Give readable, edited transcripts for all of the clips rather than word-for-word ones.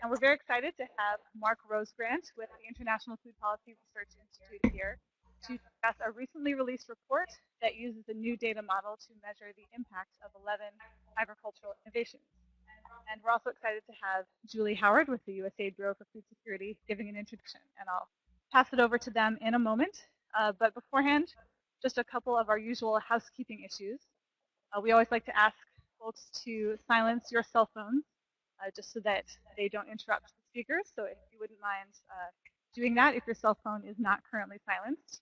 And we're very excited to have Mark Rosegrant with the International Food Policy Research Institute here to discuss a recently released report that uses a new data model to measure the impact of 11 agricultural innovations. And we're also excited to have Julie Howard with the USAID Bureau for Food Security giving an introduction. And I'll pass it over to them in a moment. But beforehand, just a couple of our usual housekeeping issues. We always like to ask folks to silence your cell phones just so that they don't interrupt the speakers. So if you wouldn't mind doing that if your cell phone is not currently silenced.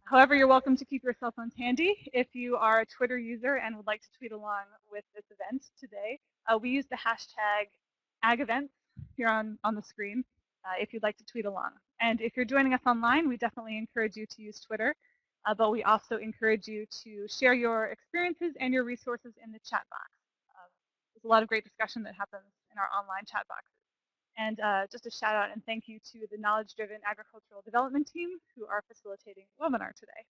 However, you're welcome to keep your cell phones handy if you are a Twitter user and would like to tweet along with this event today. We use the hashtag #AgEvents here on the screen if you'd like to tweet along. And if you're joining us online, we definitely encourage you to use Twitter, but we also encourage you to share your experiences and your resources in the chat box. There's a lot of great discussion that happens in our online chat boxes. And just a shout out and thank you to the Knowledge-Driven Agricultural Development Team who are facilitating the webinar today.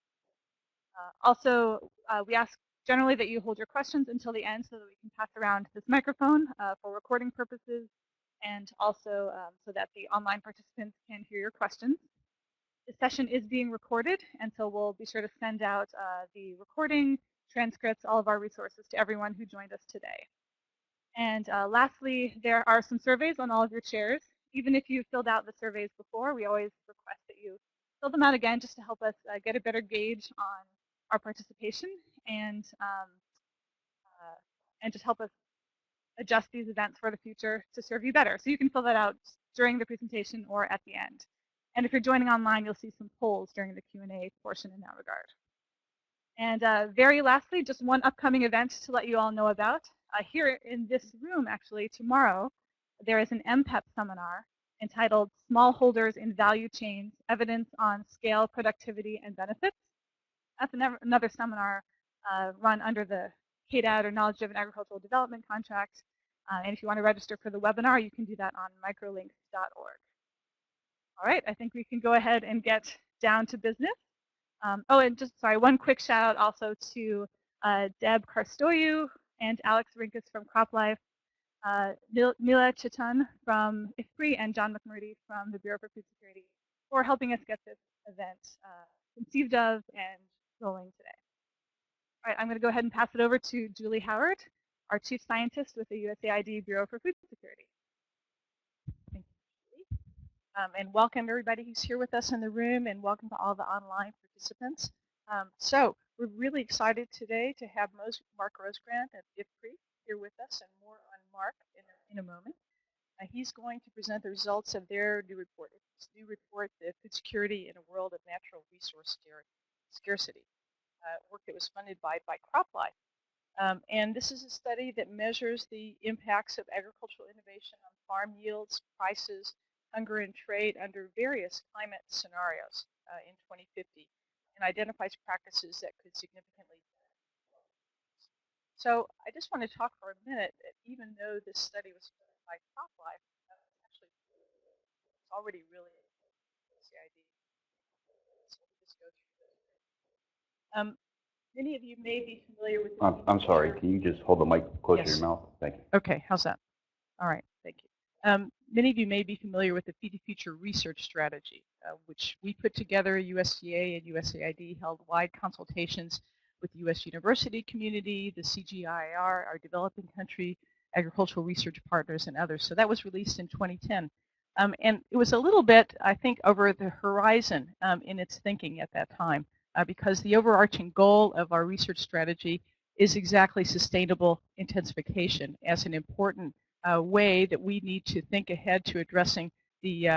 Also, we ask generally that you hold your questions until the end so that we can pass around this microphone for recording purposes and also so that the online participants can hear your questions. This session is being recorded, and so we'll be sure to send out the recording, transcripts, all of our resources to everyone who joined us today. And lastly, there are some surveys on all of your chairs. Even if you filled out the surveys before, we always request that you fill them out again just to help us get a better gauge on our participation and just help us adjust these events for the future to serve you better. So you can fill that out during the presentation or at the end. And if you're joining online, you'll see some polls during the Q&A portion in that regard. And very lastly, just one upcoming event to let you all know about. Here in this room, actually, tomorrow, there is an MPEP seminar entitled Smallholders in Value Chains, Evidence on Scale, Productivity, and Benefits. That's another seminar run under the KDAD or Knowledge-Driven Agricultural Development contract. And if you want to register for the webinar, you can do that on microlinks.org. All right, I think we can go ahead and get down to business. Oh, and just, sorry, one quick shout out also to Deb Karstoyu and Alex Rinkus from CropLife, Mila Chitan from IFPRI, and John McMurdy from the Bureau for Food Security for helping us get this event conceived of and rolling today. All right, I'm going to go ahead and pass it over to Julie Howard, our Chief Scientist with the USAID Bureau for Food Security. Thank you, Julie. And welcome everybody who's here with us in the room, and welcome to all the online participants. So we're really excited today to have Mark Rosegrant at IFPRI here with us, and more on Mark in a moment. He's going to present the results of their new report. It's a new report, the Food Security in a World of Natural Resource Scarcity, work that was funded by CropLife. And this is a study that measures the impacts of agricultural innovation on farm yields, prices, hunger, and trade under various climate scenarios in 2050, and identifies practices that could significantly. So I just want to talk for a minute that even though this study was funded by CropLife, actually it's already really USAID. So we'll just go through this. Many of you may be familiar with. I'm sorry. Can you just hold the mic closer to your mouth? Thank you. Okay. How's that? All right. Thank you. Many of you may be familiar with the Feed the Future research strategy, which we put together. USDA and USAID held wide consultations with the U.S. university community, the CGIAR, our developing country agricultural research partners, and others. So that was released in 2010. And it was a little bit, I think, over the horizon in its thinking at that time, because the overarching goal of our research strategy is exactly sustainable intensification as an important way that we need to think ahead to addressing the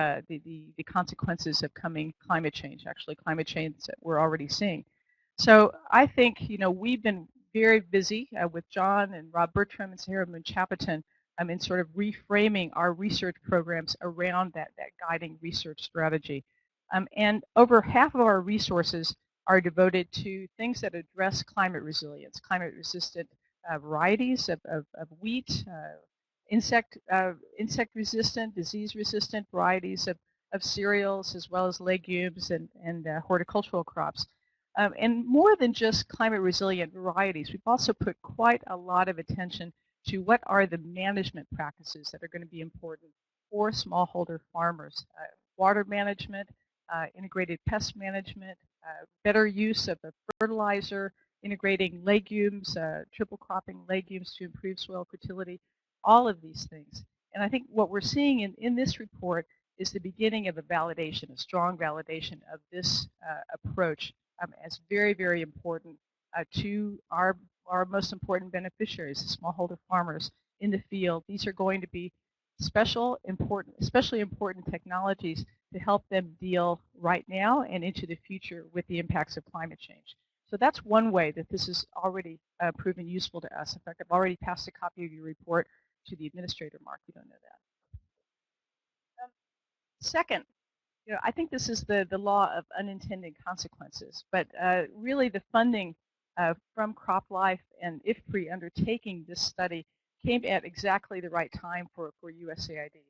consequences of coming climate change, actually climate change that we're already seeing. So I think, we've been very busy with John and Rob Bertram and Sarah Moon-Chapitan in sort of reframing our research programs around that guiding research strategy. And over half of our resources are devoted to things that address climate resilience, climate-resistant varieties of wheat, insect-resistant, disease-resistant varieties of cereals, as well as legumes and horticultural crops. And more than just climate-resilient varieties, we've also put quite a lot of attention to what are the management practices that are going to be important for smallholder farmers. Water management, integrated pest management, better use of the fertilizer, integrating legumes, triple cropping legumes to improve soil fertility, all of these things. And I think what we're seeing in this report is the beginning of a validation, a strong validation of this approach as very, very important to our most important beneficiaries, the smallholder farmers in the field. These are going to be especially important technologies to help them deal right now and into the future with the impacts of climate change. So that's one way that this is already proven useful to us. In fact, I've already passed a copy of your report to the administrator, Mark. You don't know that. Second, I think this is the law of unintended consequences, but really the funding from CropLife and IFPRI undertaking this study came at exactly the right time for USAID.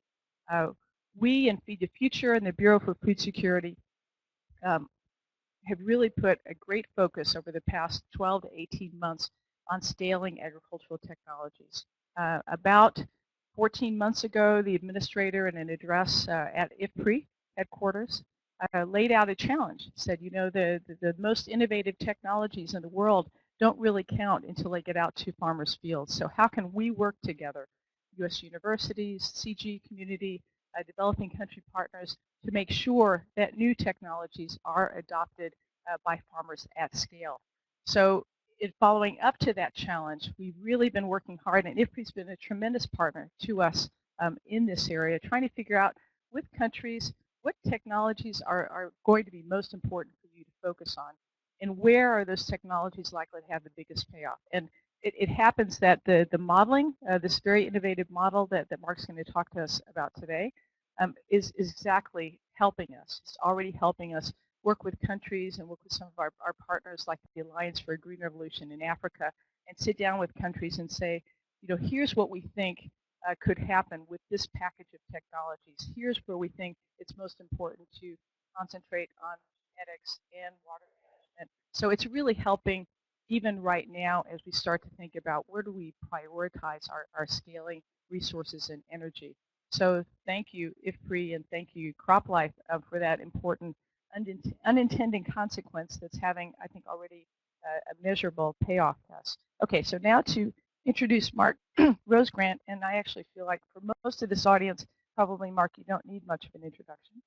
We in Feed the Future and the Bureau for Food Security have really put a great focus over the past 12 to 18 months on scaling agricultural technologies. About 14 months ago, the administrator in an address at IFPRI headquarters laid out a challenge. Said, the most innovative technologies in the world don't really count until they get out to farmers' fields. So how can we work together, U.S. universities, CG community, developing country partners, to make sure that new technologies are adopted by farmers at scale? So following up to that challenge, we've really been working hard, and IFPRI's been a tremendous partner to us in this area, trying to figure out with countries what technologies are going to be most important for you to focus on, and where are those technologies likely to have the biggest payoff. And it happens that the modeling, this very innovative model that Mark's going to talk to us about today, is exactly helping us. It's already helping us work with countries and work with some of our partners like the Alliance for a Green Revolution in Africa, and sit down with countries and say, here's what we think could happen with this package of technologies. Here's where we think it's most important to concentrate on genetics and water management. So it's really helping even right now as we start to think about where do we prioritize our scaling resources and energy. So thank you, IFPRI, and thank you, CropLife, for that important unintended consequence that's having, I think, already a measurable payoff to us. Okay, so now to introduce Mark Rosegrant, and I actually feel like for most of this audience, probably, Mark, you don't need much of an introduction.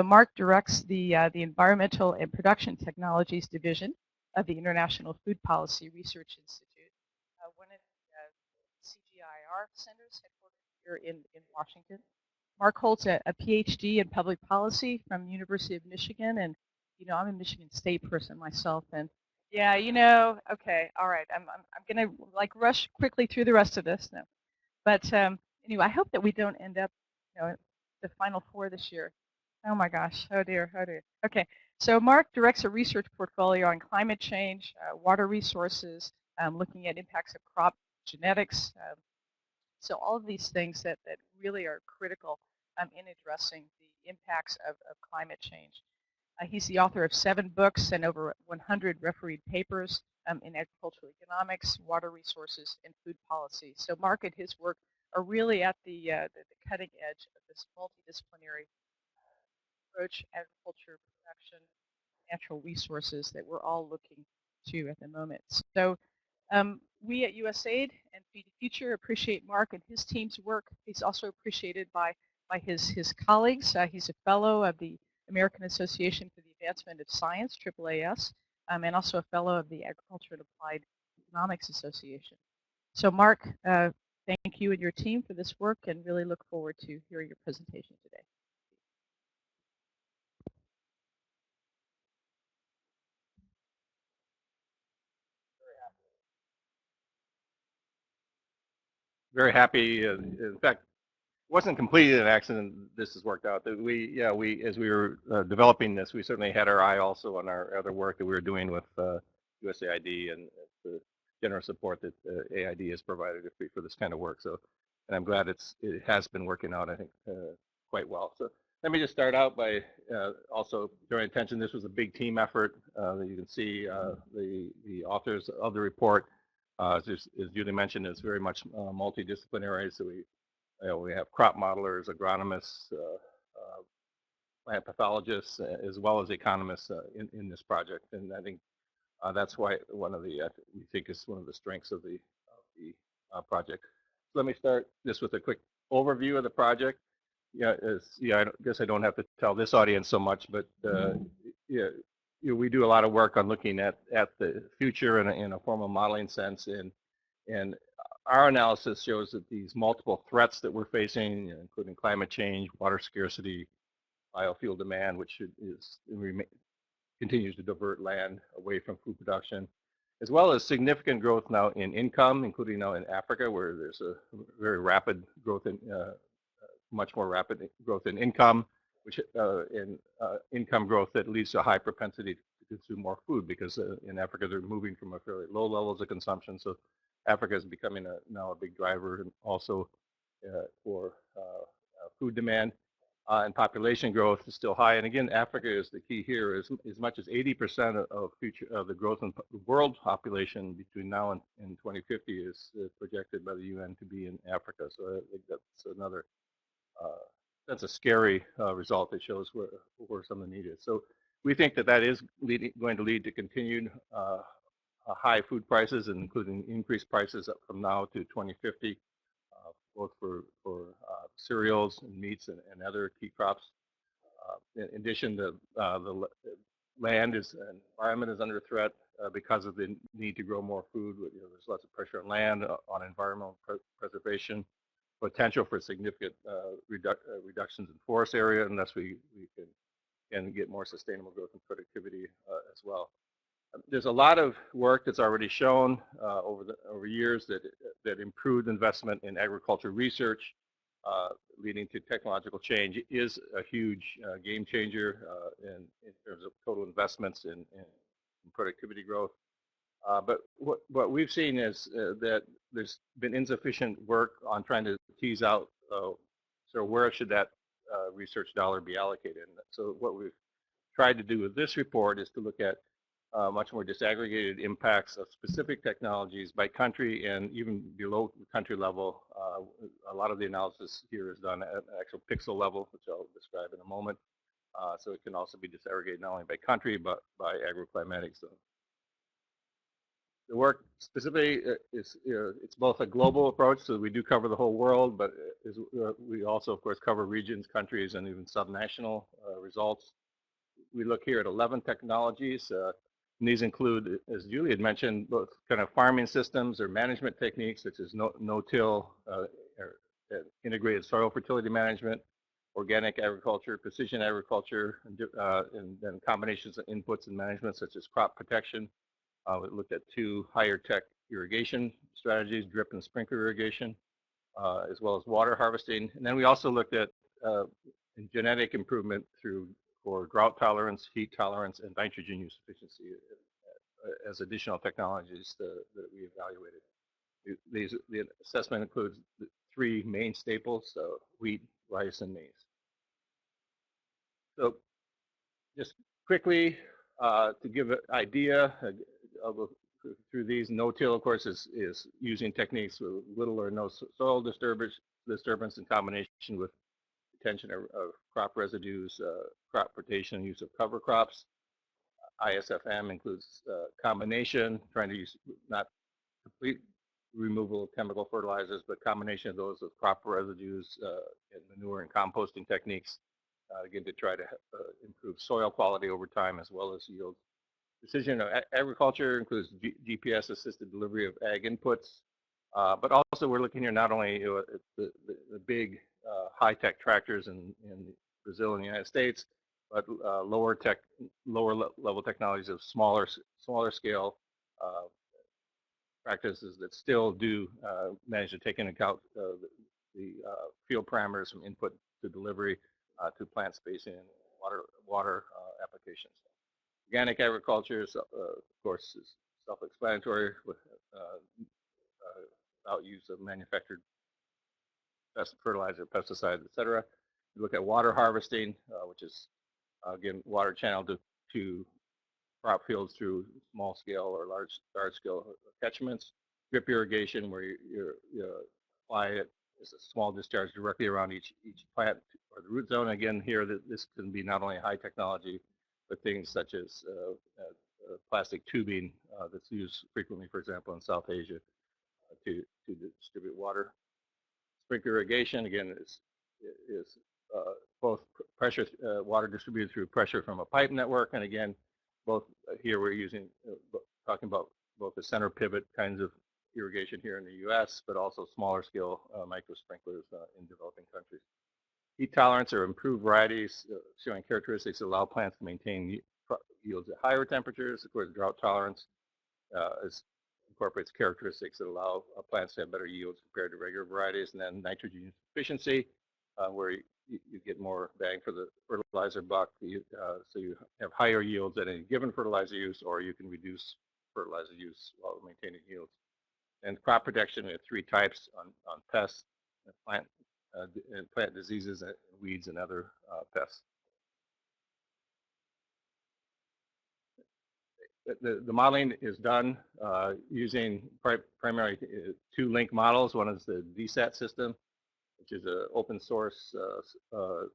Mark directs the Environmental and Production Technologies Division of the International Food Policy Research Institute, one of the CGIAR centers headquartered here in Washington. Mark holds a PhD in public policy from the University of Michigan, and I'm a Michigan State person myself, and yeah, okay, all right, I'm gonna rush quickly through the rest of this now, but anyway, I hope that we don't end up, the Final Four this year. Oh my gosh, oh dear, oh dear. Okay, so Mark directs a research portfolio on climate change, water resources, looking at impacts of crop genetics. So all of these things that really are critical in addressing the impacts of climate change. He's the author of 7 books and over 100 refereed papers in agricultural economics, water resources, and food policy. So Mark and his work are really at the cutting edge of this multidisciplinary approach, agriculture, production, natural resources that we're all looking to at the moment. So we at USAID and Feed the Future appreciate Mark and his team's work. He's also appreciated by his colleagues. He's a fellow of the American Association for the Advancement of Science, AAAS, and also a fellow of the Agriculture and Applied Economics Association. So Mark, thank you and your team for this work, and really look forward to hearing your presentation today. Very happy. In fact, it wasn't completely an accident this has worked out. That as we were developing this, we certainly had our eye also on our other work that we were doing with USAID and the generous support that AID has provided for this kind of work. So, and I'm glad it has been working out, I think, quite well. So let me just start out by also drawing attention. This was a big team effort. You can see the authors of the report. As Julie mentioned, it's very much multidisciplinary. So we We have crop modelers, agronomists, plant pathologists, as well as economists in this project. And I think that's why we think is one of the strengths of the project. So let me start this with a quick overview of the project. I guess I don't have to tell this audience so much, but we do a lot of work on looking at the future in a formal modeling sense, and our analysis shows that these multiple threats that we're facing, including climate change, water scarcity, biofuel demand, which continues to divert land away from food production, as well as significant growth now in income, including now in Africa, where there's a very rapid growth in much more rapid growth in income, which income growth that leads to a high propensity to consume more food, because in Africa they're moving from a fairly low levels of consumption. So Africa is becoming now a big driver, and also for food demand. And population growth is still high. And again, Africa is the key here. As much as 80% of the growth in the world population between now and 2050 is projected by the UN to be in Africa. So I think that's a scary result that shows where some of the need is. So we think that is going to lead to continued high food prices, and including increased prices up from now to 2050. Both for cereals and meats and other key crops. In addition, the land and environment is under threat because of the need to grow more food. There's lots of pressure on land, on environmental preservation, potential for significant reductions in forest area, unless we can get more sustainable growth and productivity as well. There's a lot of work that's already shown over years that improved investment in agriculture research, leading to technological change, is a huge game changer in terms of total investments in productivity growth. But what we've seen is that there's been insufficient work on trying to tease out so where should that research dollar be allocated. And so what we've tried to do with this report is to look at much more disaggregated impacts of specific technologies by country and even below the country level. A lot of the analysis here is done at actual pixel level, which I'll describe in a moment. So it can also be disaggregated not only by country, but by agroclimatic zone. The work specifically is it's both a global approach, so we do cover the whole world, but we also, of course, cover regions, countries, and even subnational results. We look here at 11 technologies. And these include, as Julie had mentioned, both kind of farming systems or management techniques, such as no-till, integrated soil fertility management, organic agriculture, precision agriculture, and then combinations of inputs and management, such as crop protection. We looked at 2 higher tech irrigation strategies, drip and sprinkler irrigation, as well as water harvesting. And then we also looked at genetic improvement for drought tolerance, heat tolerance, and nitrogen use efficiency as additional technologies that we evaluated. The assessment includes the 3 main staples, so wheat, rice, and maize. So just quickly to give an idea, I'll go through these. No-till, of course, is using techniques with little or no soil disturbance in combination with retention of crop residues, crop rotation, use of cover crops. ISFM includes combination, trying to use not complete removal of chemical fertilizers, but combination of those with crop residues and manure and composting techniques, again, to try to improve soil quality over time as well as yield. Precision agriculture includes GPS-assisted delivery of ag inputs, but also we're looking here not only at the big high-tech tractors in Brazil and the United States, but lower level technologies of smaller scale practices that still do manage to take into account the field parameters from input to delivery to plant spacing and water applications. Organic agriculture, of course, is self-explanatory without use of manufactured fertilizer, pesticides, etc. We look at water harvesting, which is, again, water channeled to crop fields through small scale or large scale catchments. Drip irrigation, where you apply it is a small discharge directly around each plant or the root zone. Again, here this can be not only high technology, but things such as plastic tubing that's used frequently, for example, in South Asia to distribute water. Sprinkler irrigation, again, is both pressure water distributed through pressure from a pipe network, and again, both here we're using talking about both the center pivot kinds of irrigation here in the U.S., but also smaller scale micro sprinklers in developing countries. Heat tolerance or improved varieties showing characteristics that allow plants to maintain yields at higher temperatures. Of course, drought tolerance incorporates characteristics that allow plants to have better yields compared to regular varieties. And then nitrogen efficiency, where you get more bang for the fertilizer buck. So you have higher yields at any given fertilizer use, or you can reduce fertilizer use while maintaining yields. And crop protection, we have 3 types on pests, and plant diseases, and weeds, and other pests. The modeling is done using primarily 2 link models. One is the DSAT system, which is an open source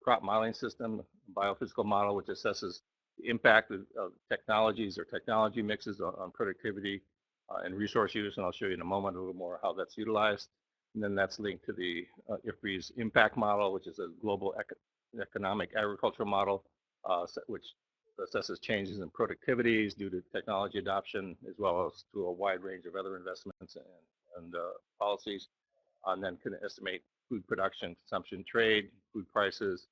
crop modeling system, a biophysical model which assesses the impact of technologies or technology mixes on productivity and resource use, and I'll show you in a moment a little more how that's utilized. And then that's linked to the IFPRI's impact model, which is a global economic agricultural model, which assesses changes in productivities due to technology adoption, as well as to a wide range of other investments and policies, and then can estimate food production, consumption, trade, food prices,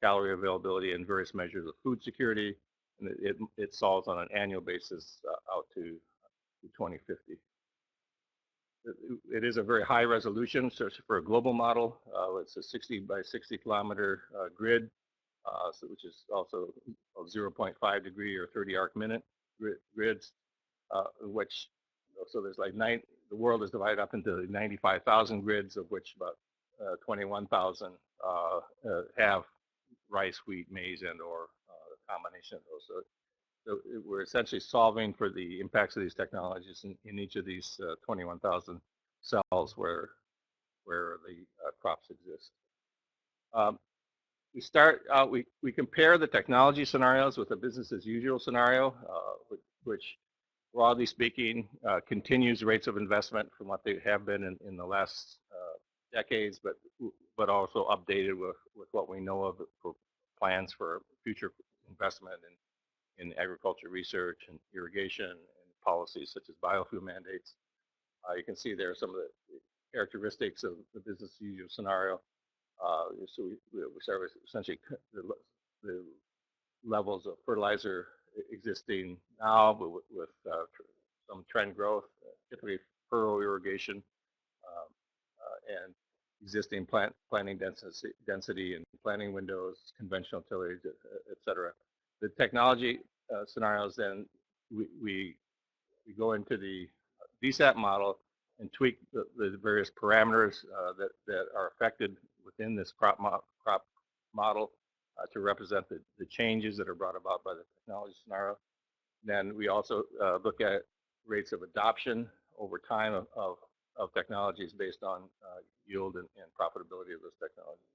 calorie availability, and various measures of food security. And it solves on an annual basis out to 2050. It is a very high resolution, so for a global model. It's a 60 by 60 kilometer grid, which is also 0.5 degree or 30 arc minute grids, which, so there's like the world is divided up into 95,000 grids, of which about 21,000 have rice, wheat, maize, and or a combination of those. So we're essentially solving for the impacts of these technologies in each of these 21,000 cells where the crops exist. We start out, we compare the technology scenarios with a business as usual scenario, which broadly speaking continues rates of investment from what they have been in the last decades, but also updated with what we know of for plans for future investment in agriculture research and irrigation and policies such as biofuel mandates. You can see there some of the characteristics of the business as usual scenario. So we start with essentially the levels of fertilizer existing now, but with some trend growth, typically furrow irrigation, and existing planting density and planting windows, conventional tillage, et cetera. The technology scenarios, then we go into the DSAT model and tweak the various parameters that are affected within this crop model to represent the changes that are brought about by the technology scenario. Then we also look at rates of adoption over time of technologies based on yield and profitability of those technologies.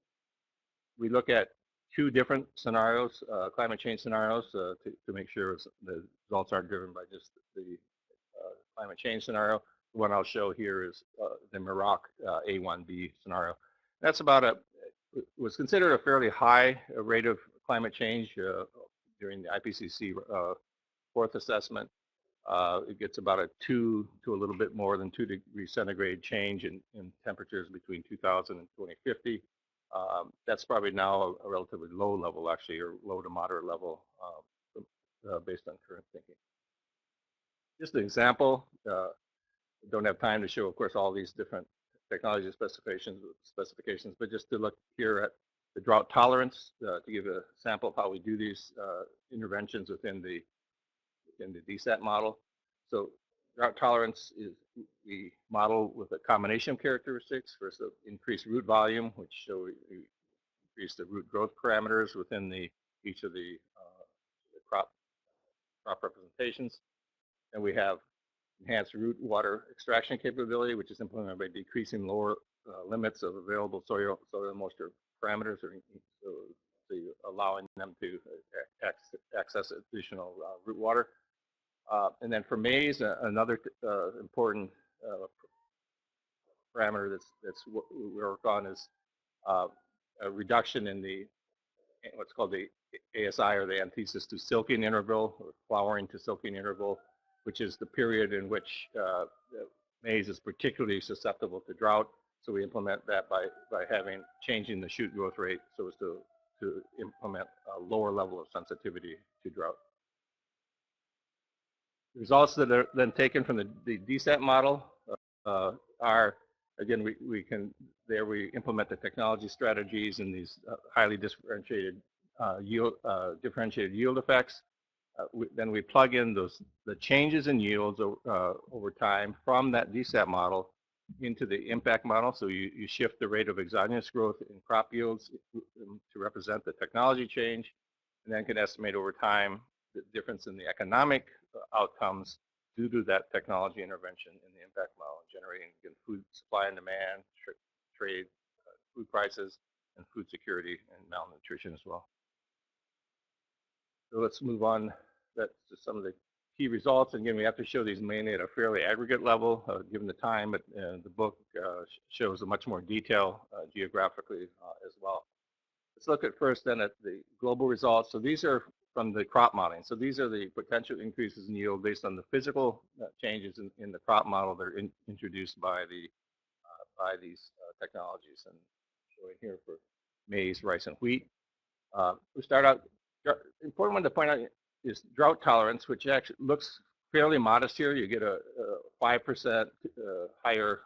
We look at 2 different scenarios, climate change scenarios, to make sure the results aren't driven by just the climate change scenario. The one I'll show here is the Morocco A1B scenario. That's was considered a fairly high rate of climate change during the IPCC 4th assessment. It gets about a 2 to a little bit more than 2 degrees centigrade change in temperatures between 2000 and 2050. That's probably now a relatively low level, actually, or low to moderate level based on current thinking. Just an example. Don't have time to show, of course, all these different technology specifications, but just to look here at the drought tolerance to give a sample of how we do these interventions within the DSAT model. So drought tolerance is we model with a combination of characteristics. First, the increased root volume, which show we increase the root growth parameters within each of the crop representations. And we have enhanced root water extraction capability, which is implemented by decreasing lower limits of available soil moisture parameters, so you're allowing them to access additional root water. And then for maize, another important parameter that's what we work on is a reduction in the what's called the ASI, or the antithesis to silking interval, or flowering to silking interval, which is the period in which maize is particularly susceptible to drought. So we implement that by changing the shoot growth rate so as to implement a lower level of sensitivity to drought. The results that are then taken from the DSAT model are, again, we implement the technology strategies and these highly differentiated yield effects. Then we plug in the changes in yields over time from that DSAT model into the impact model. So you shift the rate of exogenous growth in crop yields to represent the technology change, and then can estimate over time the difference in the economic outcomes due to that technology intervention in the impact model, generating food supply and demand, trade, food prices, and food security and malnutrition as well. So let's move on. That's just some of the key results. And again, we have to show these mainly at a fairly aggregate level, given the time, but the book shows a much more detail geographically as well. Let's look at first then at the global results. So these are from the crop modeling. So these are the potential increases in yield based on the physical changes in the crop model that are introduced by these technologies. And showing here for maize, rice, and wheat. We start out, important one to point out is drought tolerance, which actually looks fairly modest here. You get a 5% higher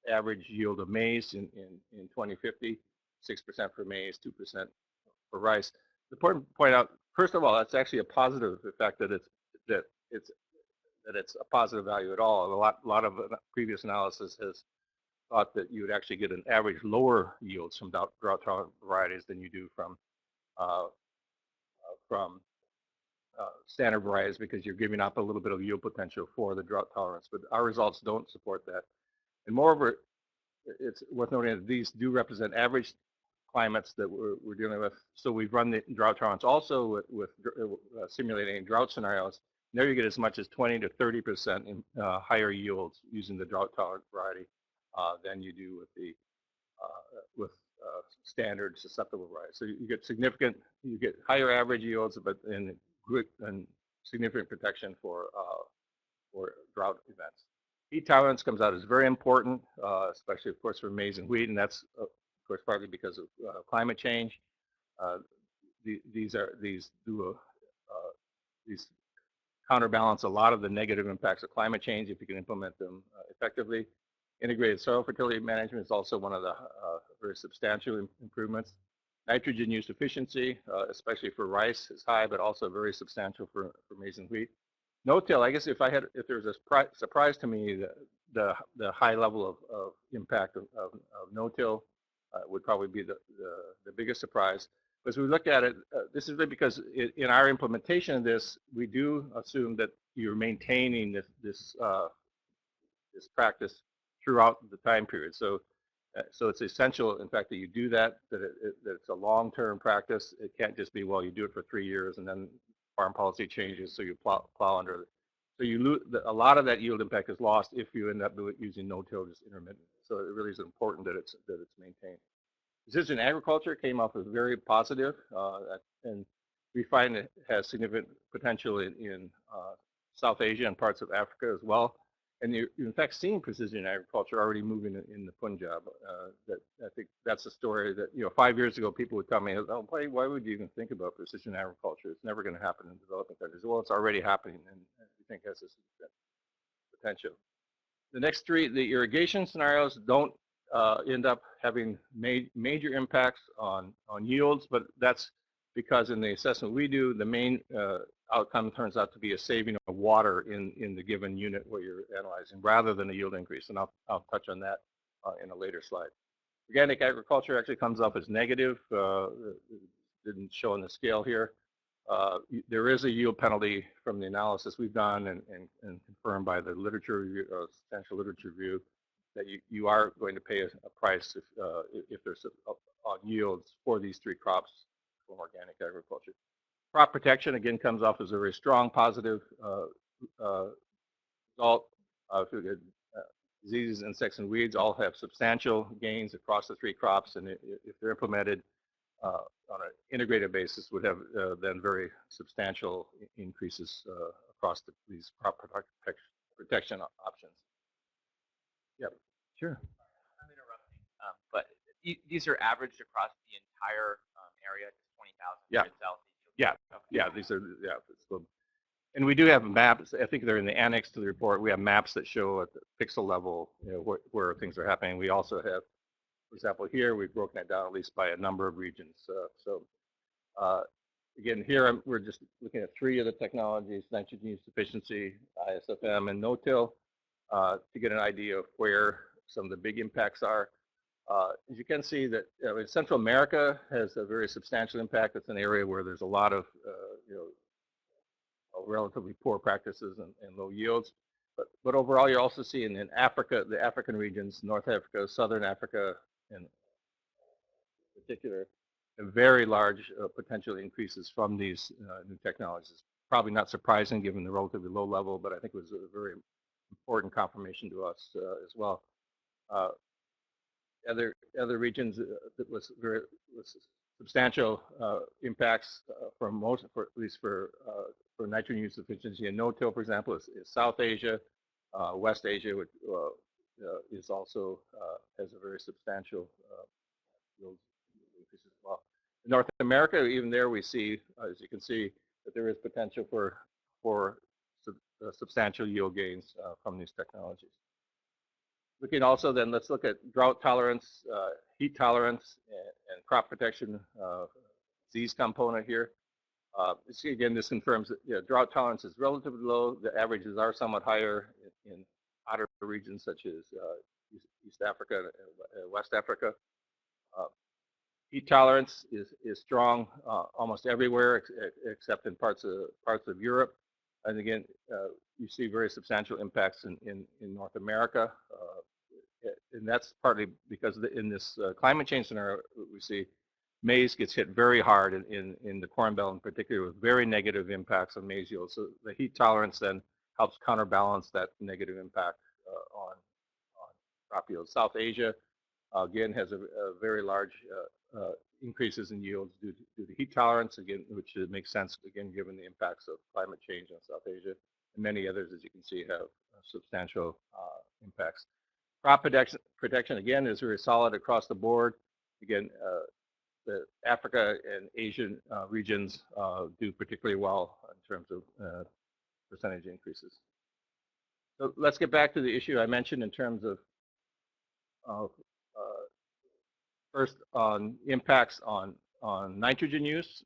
average yield of maize in 2050, 6% for maize, 2% for rice. It's important to point out, first of all, that's actually a positive effect that it's a positive value at all. A lot of previous analysis has thought that you would actually get an average lower yields from drought-tolerant varieties than you do from standard varieties, because you're giving up a little bit of yield potential for the drought tolerance. But our results don't support that. And moreover, it's worth noting that these do represent average climates that we're dealing with. So we've run the drought tolerance also with simulating drought scenarios. And there you get as much as 20 to 30% in higher yields using the drought tolerant variety than you do with standard susceptible varieties. So you get higher average yields, but in good and significant protection for drought events. Heat tolerance comes out as very important, especially of course for maize and wheat, and that's of course partly because of climate change. These counterbalance a lot of the negative impacts of climate change if you can implement them effectively. Integrated soil fertility management is also one of the very substantial improvements. Nitrogen use efficiency, especially for rice, is high, but also very substantial for maize and wheat. No-till, I guess if there was a surprise to me, the high level of impact of no-till would probably be the biggest surprise. But as we look at it, this is really because in our implementation of this, we do assume that you're maintaining this practice throughout the time period. So it's essential, in fact, that you do that it's a long-term practice. It can't just be, well, you do it for 3 years and then farm policy changes, so you plow under it. So you lose, a lot of that yield impact is lost if you end up using no-till just intermittent. So it really is important that it's maintained. Precision agriculture came off as very positive, and we find it has significant potential in South Asia and parts of Africa as well. And you're in fact seeing precision agriculture already moving in the Punjab. I think that's a story that 5 years ago people would tell me, oh, why would you even think about precision agriculture? It's never going to happen in developing countries. Well, it's already happening, and we think has this potential. The next three, the irrigation scenarios don't end up having major impacts on yields, but that's because in the assessment we do, the main outcome turns out to be a saving of water in the given unit where you're analyzing, rather than a yield increase. And I'll touch on that in a later slide. Organic agriculture actually comes up as negative. Didn't show on the scale here. There is a yield penalty from the analysis we've done and confirmed by the literature review, substantial literature review. that you are going to pay a price if there's on yields for these three crops from organic agriculture. Crop protection, again, comes off as a very strong positive result. Diseases, insects, and weeds all have substantial gains across the three crops, and if they're implemented on an integrated basis, would have then very substantial increases across these crop protection options. Yep, sure. I'm interrupting, but these are averaged across the entire area, 20,000 Yeah. south. Yeah, yeah, these are, yeah. And we do have maps, I think they're in the annex to the report. We have maps that show at the pixel level, you know, where things are happening. We also have, for example, here we've broken it down at least by a number of regions. Again, here we're just looking at three of the technologies: nitrogen use efficiency, ISFM, and no-till, to get an idea of where some of the big impacts are. As you can see, that Central America has a very substantial impact. It's an area where there's a lot of relatively poor practices and low yields. But overall, you're also seeing in Africa, the African regions, North Africa, Southern Africa, in particular, very large potential increases from these new technologies. Probably not surprising given the relatively low level, but I think it was a very important confirmation to us as well. Other regions that was substantial impacts from at least for nitrogen use efficiency and no-till, for example, is South Asia, West Asia, which is also has a very substantial yield increase as well. In North America, even there we see, as you can see, that there is potential for substantial yield gains from these technologies. Looking also then, let's look at drought tolerance, heat tolerance, and crop protection disease component here. See again, this confirms that drought tolerance is relatively low. The averages are somewhat higher in hotter regions such as East Africa and West Africa. Heat tolerance is strong almost everywhere except in parts of Europe. And again, you see very substantial impacts in North America. And that's partly because in this climate change scenario, we see maize gets hit very hard in the Corn Belt in particular, with very negative impacts on maize yield. So the heat tolerance then helps counterbalance that negative impact on crop yield. South Asia, again, has a very large increases in yields due to heat tolerance, again, which makes sense, again, given the impacts of climate change in South Asia. And many others, as you can see, have substantial impacts. Crop protection, again, is very solid across the board. Again, the Africa and Asian regions do particularly well in terms of percentage increases. So let's get back to the issue I mentioned in terms of first on impacts on nitrogen use.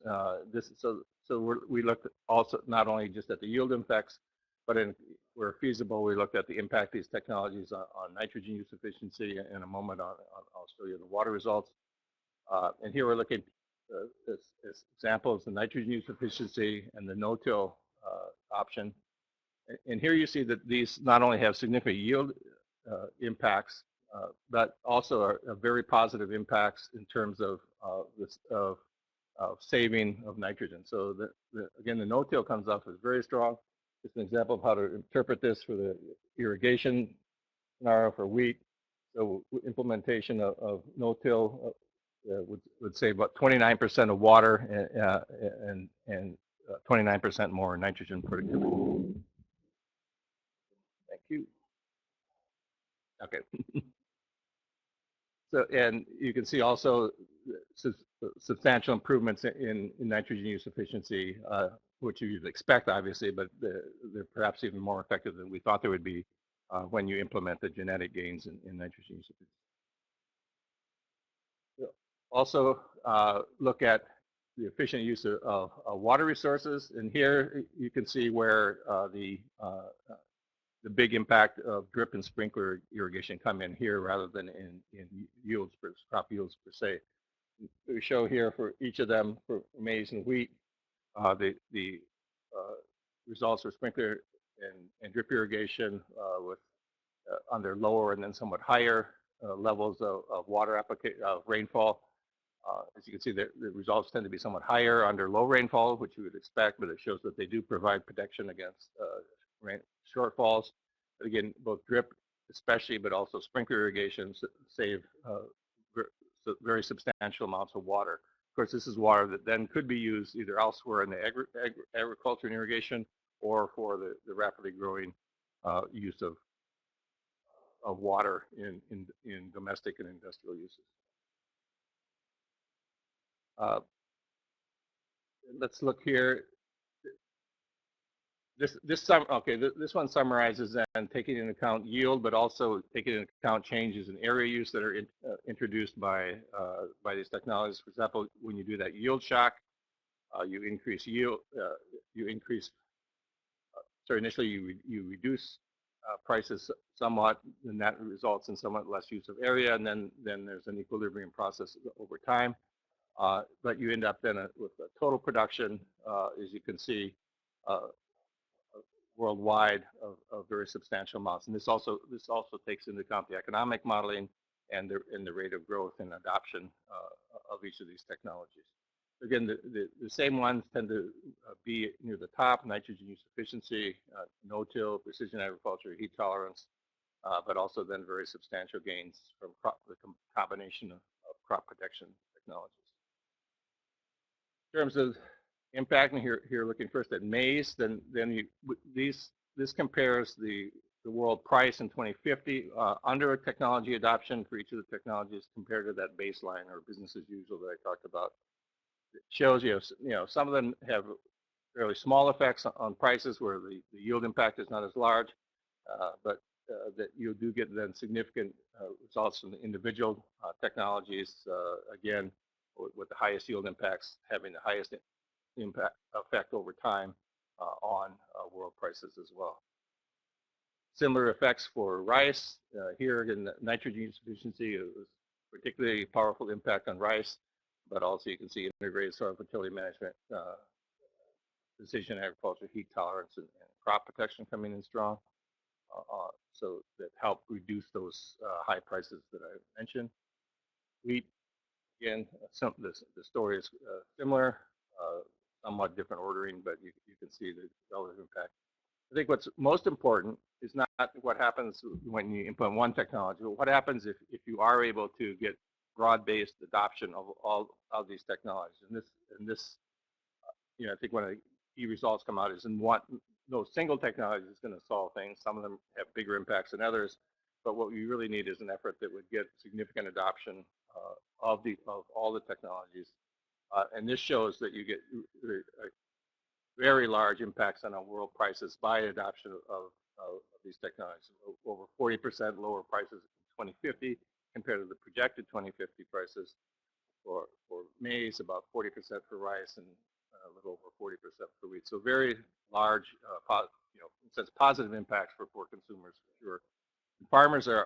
We looked also not only just at the yield impacts, but where feasible, we looked at the impact of these technologies on nitrogen use efficiency. In a moment, I'll show you the water results. And here we're looking as examples, the nitrogen use efficiency and the no-till option. And here you see that these not only have significant yield impacts, but also are very positive impacts in terms of saving of nitrogen. So again, the no-till comes off as very strong. It's an example of how to interpret this for the irrigation scenario for wheat. So implementation of no-till would save about 29% of water and 29% more nitrogen productivity. Thank you. Okay. So, and you can see also substantial improvements in nitrogen use efficiency, which you'd expect, obviously, but they're perhaps even more effective than we thought they would be when you implement the genetic gains in nitrogen use efficiency. Also, look at the efficient use of water resources, and here you can see where the big impact of drip and sprinkler irrigation come in here rather than in yields, crop yields per se. We show here for each of them, for maize and wheat, the results for sprinkler and drip irrigation with under lower and then somewhat higher levels of water application of rainfall. As you can see, the results tend to be somewhat higher under low rainfall, which you would expect, but it shows that they do provide protection against rain shortfalls. But again, both drip especially, but also sprinkler irrigation save very substantial amounts of water. Of course, this is water that then could be used either elsewhere in the agriculture and irrigation or for the rapidly growing use of water in domestic and industrial uses. Let's look here. This one summarizes and taking into account yield, but also taking into account changes in area use that are introduced by these technologies. For example, when you do that yield shock, you increase yield. Initially you reduce prices somewhat, and that results in somewhat less use of area, and then there's an equilibrium process over time. But you end up then with a total production, as you can see, worldwide of very substantial amounts. And this also takes into account the economic modeling and the rate of growth and adoption of each of these technologies. Again, the same ones tend to be near the top: nitrogen use efficiency, no-till, precision agriculture, heat tolerance, but also then very substantial gains from the combination of crop protection technologies. In terms of impact, and here looking first at maize, this compares the world price in 2050 under a technology adoption for each of the technologies compared to that baseline or business as usual that I talked about. It shows some of them have fairly small effects on prices where the yield impact is not as large, but that you do get then significant results from the individual technologies, again, with the highest yield impacts having the highest impact effect over time on world prices as well. Similar effects for rice. Here again, the nitrogen use efficiency is particularly powerful impact on rice, but also you can see integrated soil fertility management, precision agriculture, heat tolerance, and crop protection coming in strong. So that help reduce those high prices that I mentioned. Wheat, again, the story is similar, somewhat different ordering, but you can see the relative impact. I think what's most important is not what happens when you implement one technology, but what happens if you are able to get broad-based adoption of all of these technologies. And this, I think one of the key results come out is no single technology is going to solve things. Some of them have bigger impacts than others, but what we really need is an effort that would get significant adoption of all the technologies. And this shows that you get very large impacts on our world prices by adoption of these technologies. Over 40% lower prices in 2050 compared to the projected 2050 prices for maize, about 40% for rice, and a little over 40% for wheat. So very large, in a sense, positive impacts for poor consumers, for sure. Farmers the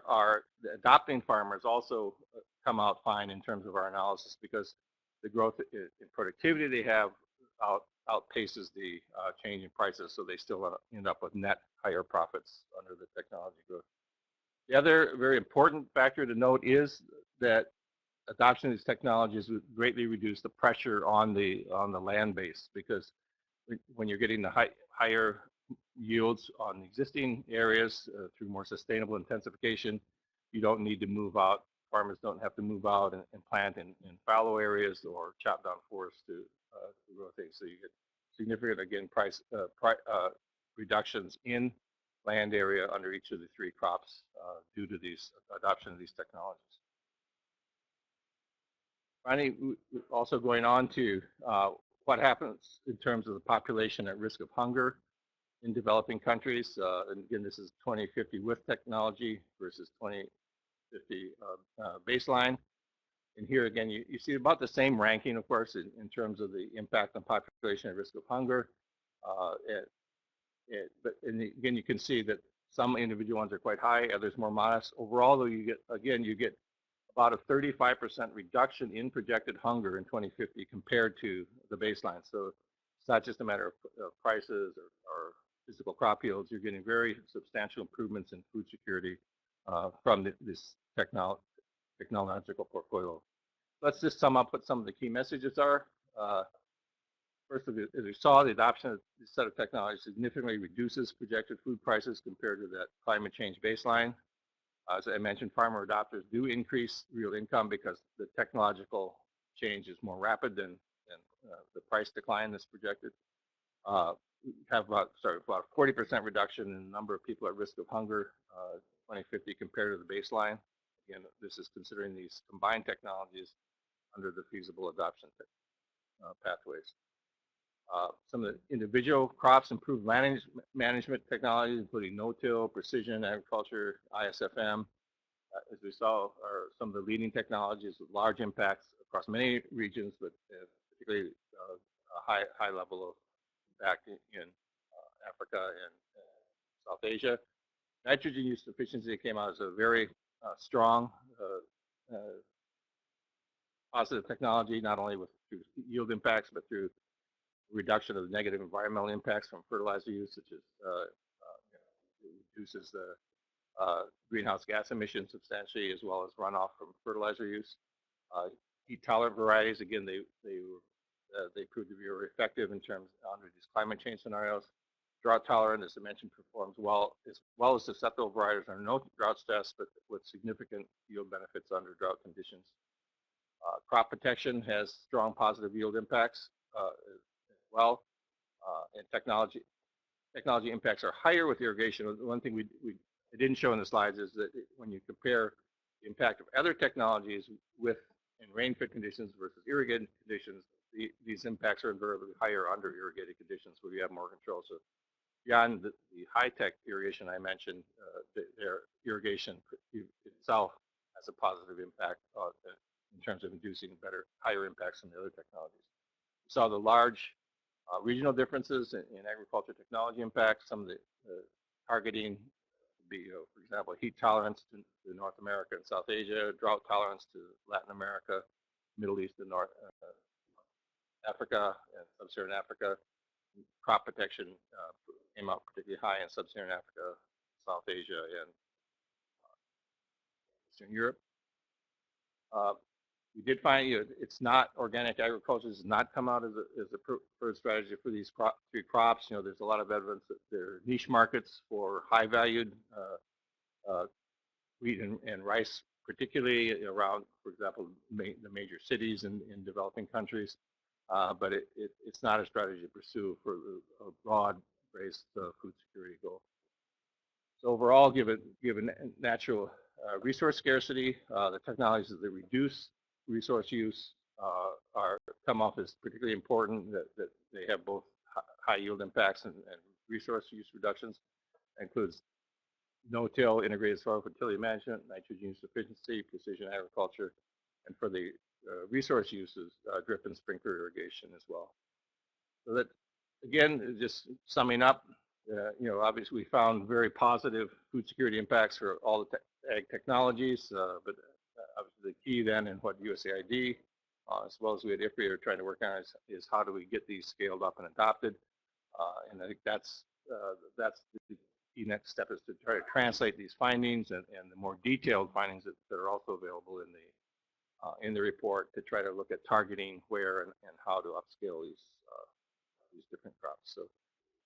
adopting farmers also come out fine in terms of our analysis because the growth in productivity they have outpaces the change in prices, so they still end up with net higher profits under the technology growth. The other very important factor to note is that adoption of these technologies would greatly reduce the pressure on the land base, because when you're getting the higher yields on existing areas through more sustainable intensification, you don't need to move out. Farmers don't have to move out and plant in fallow areas or chop down forests to grow things. So you get significant, again, price reductions in land area under each of the three crops due to these adoption of these technologies. Finally, also going on to what happens in terms of the population at risk of hunger in developing countries. And again, this is 2050 with technology versus 2050 baseline. And here again, you see about the same ranking, of course, in terms of the impact on population at risk of hunger. But again, you can see that some individual ones are quite high, others more modest. Overall, though, you get about a 35% reduction in projected hunger in 2050 compared to the baseline. So it's not just a matter of prices or physical crop yields. You're getting very substantial improvements in food security from this technological portfolio. Let's just sum up what some of the key messages are. First, as we saw, the adoption of this set of technologies significantly reduces projected food prices compared to that climate change baseline. As I mentioned, farmer adopters do increase real income because the technological change is more rapid than the price decline that's projected. We have about 40% reduction in the number of people at risk of hunger 2050 compared to the baseline. Again, this is considering these combined technologies under the feasible adoption pathways. Some of the individual crops improve management technologies, including no-till, precision agriculture, ISFM. As we saw, are some of the leading technologies with large impacts across many regions, but particularly a high level of impact in Africa and South Asia. Nitrogen use efficiency came out as a very strong positive technology, not only through yield impacts, but through reduction of the negative environmental impacts from fertilizer use, such as it reduces the greenhouse gas emissions substantially, as well as runoff from fertilizer use. Heat-tolerant varieties, again, they proved to be very effective in terms under these climate change scenarios. Drought-tolerant, as I mentioned, performs well as susceptible varieties are no drought stress, but with significant yield benefits under drought conditions. Crop protection has strong positive yield impacts as well, and technology impacts are higher with irrigation. One thing I didn't show in the slides is that when you compare the impact of other technologies in rain-fed conditions versus irrigated conditions, these impacts are invariably higher under irrigated conditions where you have more control. So beyond the high-tech irrigation I mentioned, their irrigation itself has a positive impact in terms of inducing higher impacts than the other technologies. We saw the large regional differences in agriculture technology impacts. Some of the targeting would be, for example, heat tolerance to North America and South Asia, drought tolerance to Latin America, Middle East and North Africa and Sub-Saharan Africa. Crop protection came out particularly high in Sub-Saharan Africa, South Asia, and Eastern Europe. We did find it's not organic agriculture does not come out as a preferred strategy for these three crops. There's a lot of evidence that there are niche markets for high-valued wheat and rice, particularly around, for example, the major cities in developing countries. But it's not a strategy to pursue for a broad-based food security goal. So overall, given natural resource scarcity, the technologies that reduce resource use come off as particularly important, that they have both high yield impacts and resource use reductions. That includes no-till, integrated soil fertility management, nitrogen use efficiency, precision agriculture, and for the resource uses, drip and sprinkler irrigation as well. So that, again, just summing up, obviously we found very positive food security impacts for all the ag technologies, but obviously the key then in what USAID, as well as we at IFPRI are trying to work on is how do we get these scaled up and adopted. And I think that's the key next step is to try to translate these findings and the more detailed findings that are also available in the report to try to look at targeting where and how to upscale these different crops. So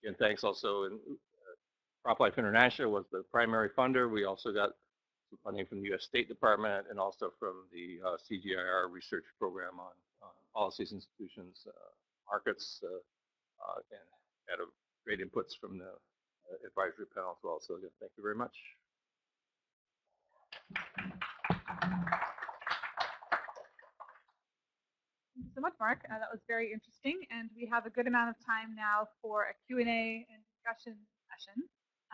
again, thanks also. And CropLife International was the primary funder. We also got some funding from the U.S. State Department and also from the CGIAR research program on policies, institutions, markets, and had great inputs from the advisory panel as well. So again, thank you very much. Thank you so much, Mark. That was very interesting. And we have a good amount of time now for a Q&A and discussion session.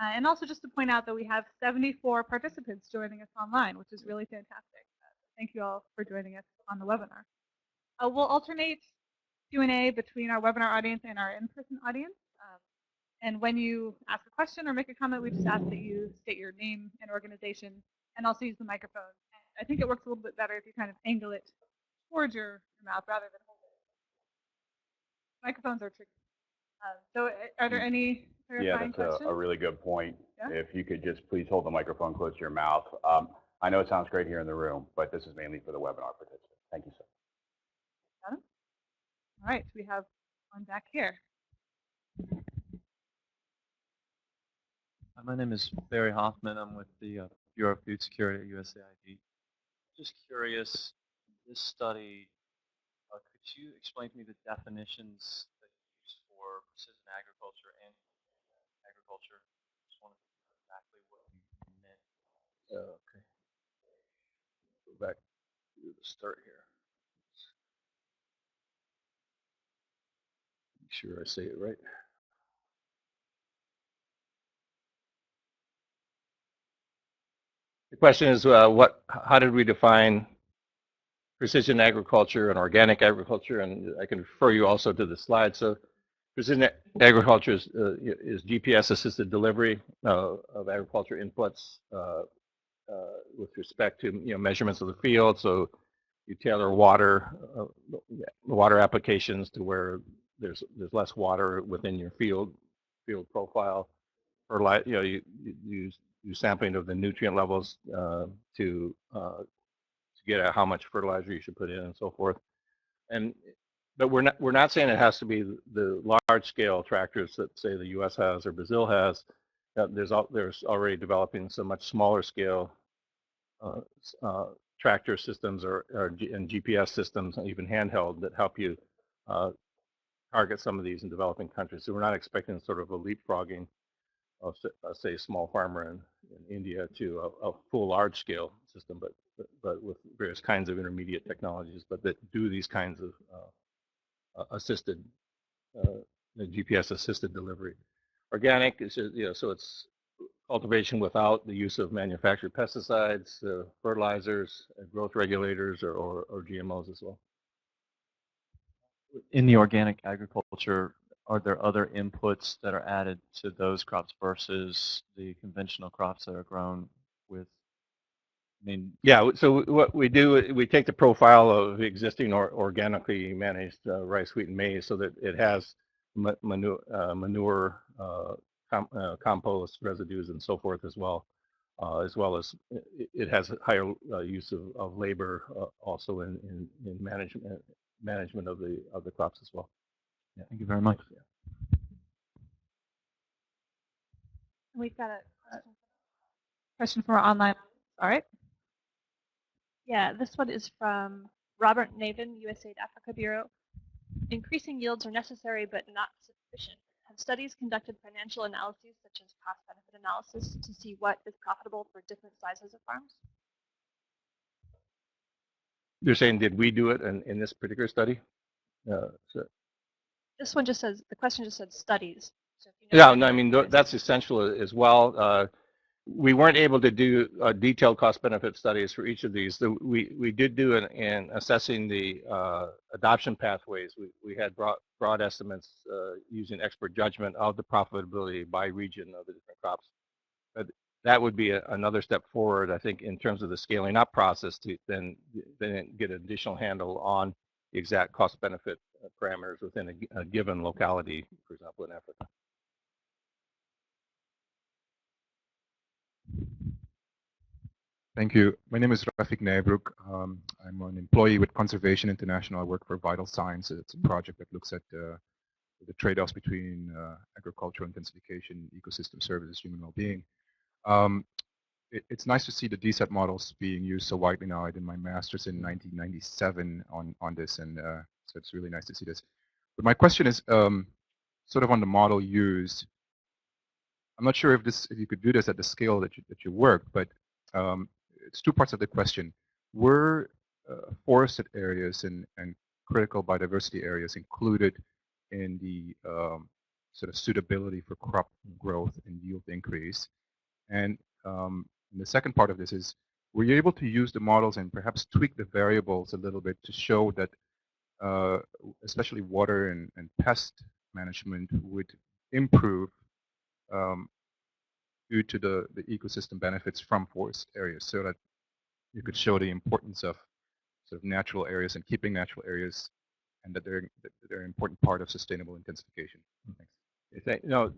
And also just to point out that we have 74 participants joining us online, which is really fantastic. Thank you all for joining us on the webinar. We'll alternate Q&A between our webinar audience and our in-person audience. And when you ask a question or make a comment, we just ask that you state your name and organization and also use the microphone. And I think it works a little bit better if you kind of angle it towards your mouth rather than hold it. Microphones are tricky. So are there any Yeah, clarifying that's question? a really good point. Yeah? If you could just please hold the microphone close to your mouth. I know it sounds great here in the room, but this is mainly for the webinar participants. Thank you, sir. Got him? All right, we have one back here. My name is Barry Hoffman. I'm with the Bureau of Food Security at USAID. Just curious, this study, could you explain to me the definitions that you use for precision agriculture and agriculture? Just want to know exactly what you meant. Okay. Go back to the start here. Make sure I say it right. The question is, how did we define precision agriculture and organic agriculture? And I can refer you also to the slide. So precision agriculture is GPS-assisted delivery of agriculture inputs with respect to measurements of the field. So you tailor water applications to where there's less water within your field profile. You use sampling of the nutrient levels to get at how much fertilizer you should put in and so forth. But we're not saying it has to be the large scale tractors that say the U.S. has or Brazil has. There's already developing some much smaller scale tractor systems and GPS systems, even handheld, that help you target some of these in developing countries. So we're not expecting sort of a leapfrogging of, say, a small farmer in India to a full large-scale system, but with various kinds of intermediate technologies, but that do these kinds of assisted, GPS-assisted delivery. Organic is so it's cultivation without the use of manufactured pesticides, fertilizers, growth regulators, or GMOs as well. In the organic agriculture, are there other inputs that are added to those crops versus the conventional crops that are grown with? Yeah, so what we do, we take the profile of existing or organically managed rice, wheat, and maize so that it has manure, compost residues, and so forth as well as it has a higher use of labor also in management of the crops as well. Yeah, thank you very much. Yeah. We've got a question from our online. All right. Yeah, this one is from Robert Navin, USAID Africa Bureau. Increasing yields are necessary but not sufficient. Have studies conducted financial analyses such as cost-benefit analysis to see what is profitable for different sizes of farms? You're saying, did we do it in this particular study? This one just says, the question just said studies. So if you know yeah, no, I mean, that's essential as well. We weren't able to do detailed cost-benefit studies for each of these. We did do in assessing the adoption pathways. We had broad estimates using expert judgment of the profitability by region of the different crops. But that would be another step forward, I think, in terms of the scaling up process to then get an additional handle on the exact cost-benefit parameters within a given locality, for example, in Africa. Thank you. My name is Rafik Nabruk. I'm an employee with Conservation International. I work for Vital Sciences. It's a project that looks at the trade-offs between agricultural intensification, ecosystem services, human well-being. It's nice to see the DSET models being used so widely now. I did my master's in 1997 on this, and so it's really nice to see this. But my question is sort of on the model used. I'm not sure if you could do this at the scale that you work, but it's two parts of the question. Were forested areas and critical biodiversity areas included in the sort of suitability for crop growth and yield increase? And the second part of this is, were you able to use the models and perhaps tweak the variables a little bit to show that especially water and pest management would improve due to the ecosystem benefits from forest areas, so that you could show the importance of sort of natural areas and keeping natural areas, and that they're an important part of sustainable intensification? Thanks. No,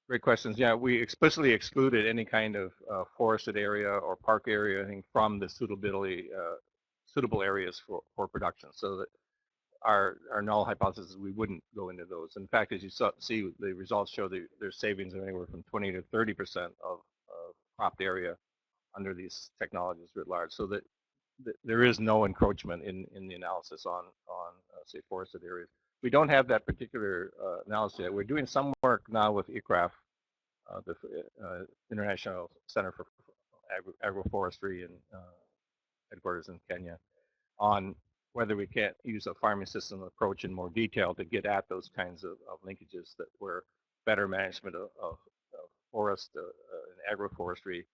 Great questions. Yeah, we explicitly excluded any kind of forested area or park area or anything from the suitability suitable areas for production, so that our null hypothesis we wouldn't go into those. In fact, as you see, the results show that there's savings of anywhere from 20 to 30% of cropped area under these technologies writ large, so that there is no encroachment in the analysis on say forested areas. We don't have that particular analysis yet. We're doing some work now with ICRAF, the International Center for Agroforestry and headquarters in Kenya, on whether we can't use a farming system approach in more detail to get at those kinds of linkages that where better management of forest and agroforestry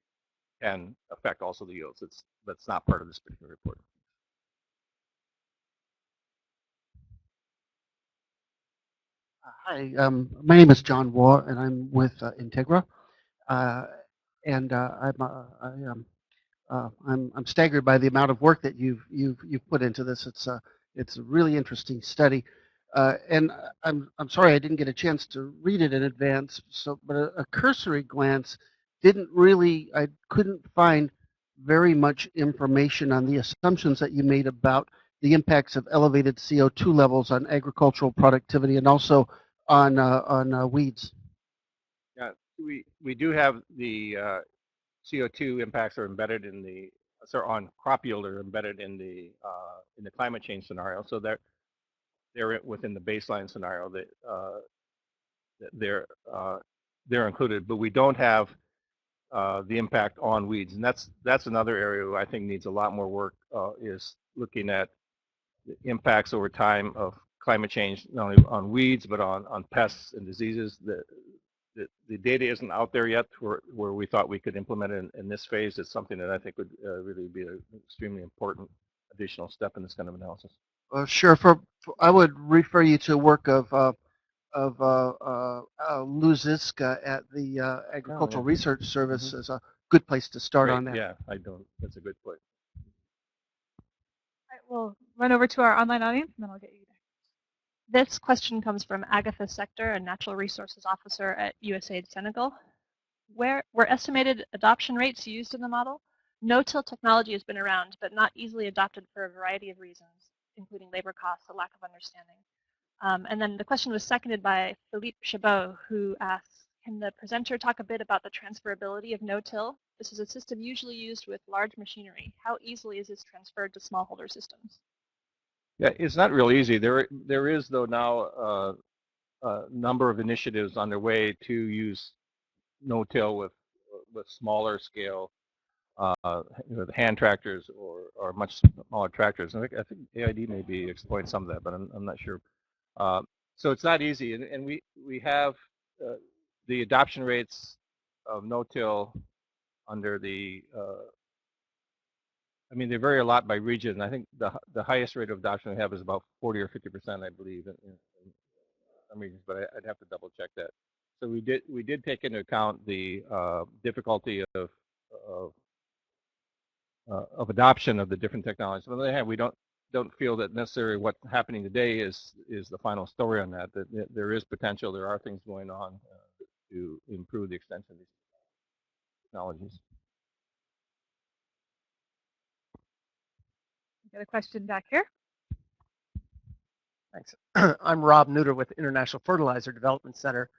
can affect also the yields. That's not part of this particular report. Hi, my name is John Waugh, and I'm with Integra, and I'm staggered by the amount of work that you've put into this. It's a really interesting study, and I'm sorry I didn't get a chance to read it in advance. But a cursory glance I couldn't find very much information on the assumptions that you made about the impacts of elevated CO2 levels on agricultural productivity and also on weeds. Yeah, we do have the CO2 impacts are embedded in the on crop yield are embedded in the climate change scenario, so they're within the baseline scenario that they're included, but we don't have the impact on weeds, and that's another area I think needs a lot more work. Is looking at the impacts over time of climate change, not only on weeds but on pests and diseases. The data isn't out there yet where we thought we could implement it in this phase. It's something that I think would really be an extremely important additional step in this kind of analysis. Sure. I would refer you to work of Lou Ziska at the Agricultural Research Service as a good place to start on that. Yeah, that's a good point. All right, we'll run over to our online audience, and then I'll get you there. This question comes from Agatha Sector, a Natural Resources Officer at USAID Senegal. Where were estimated adoption rates used in the model? No-till technology has been around, but not easily adopted for a variety of reasons, including labor costs, a lack of understanding. And then the question was seconded by Philippe Chabot, who asks, can the presenter talk a bit about the transferability of no-till? This is a system usually used with large machinery. How easily is this transferred to smallholder systems? Yeah, it's not real easy. There is, though, now a number of initiatives underway to use no-till with smaller scale hand tractors or much smaller tractors. And I think AID may be exploring some of that, but I'm not sure. So it's not easy, and we have the adoption rates of no-till under the I mean, they vary a lot by region. I think the highest rate of adoption we have is about 40 or 50%, I believe, in some regions, but I'd have to double check that. So we did take into account the difficulty of adoption of the different technologies. On the other hand, we don't feel that necessarily what's happening today is the final story on that. That there is potential. There are things going on to improve the extension of these technologies. Got a question back here. Thanks. I'm Rob Neuter with International Fertilizer Development Center.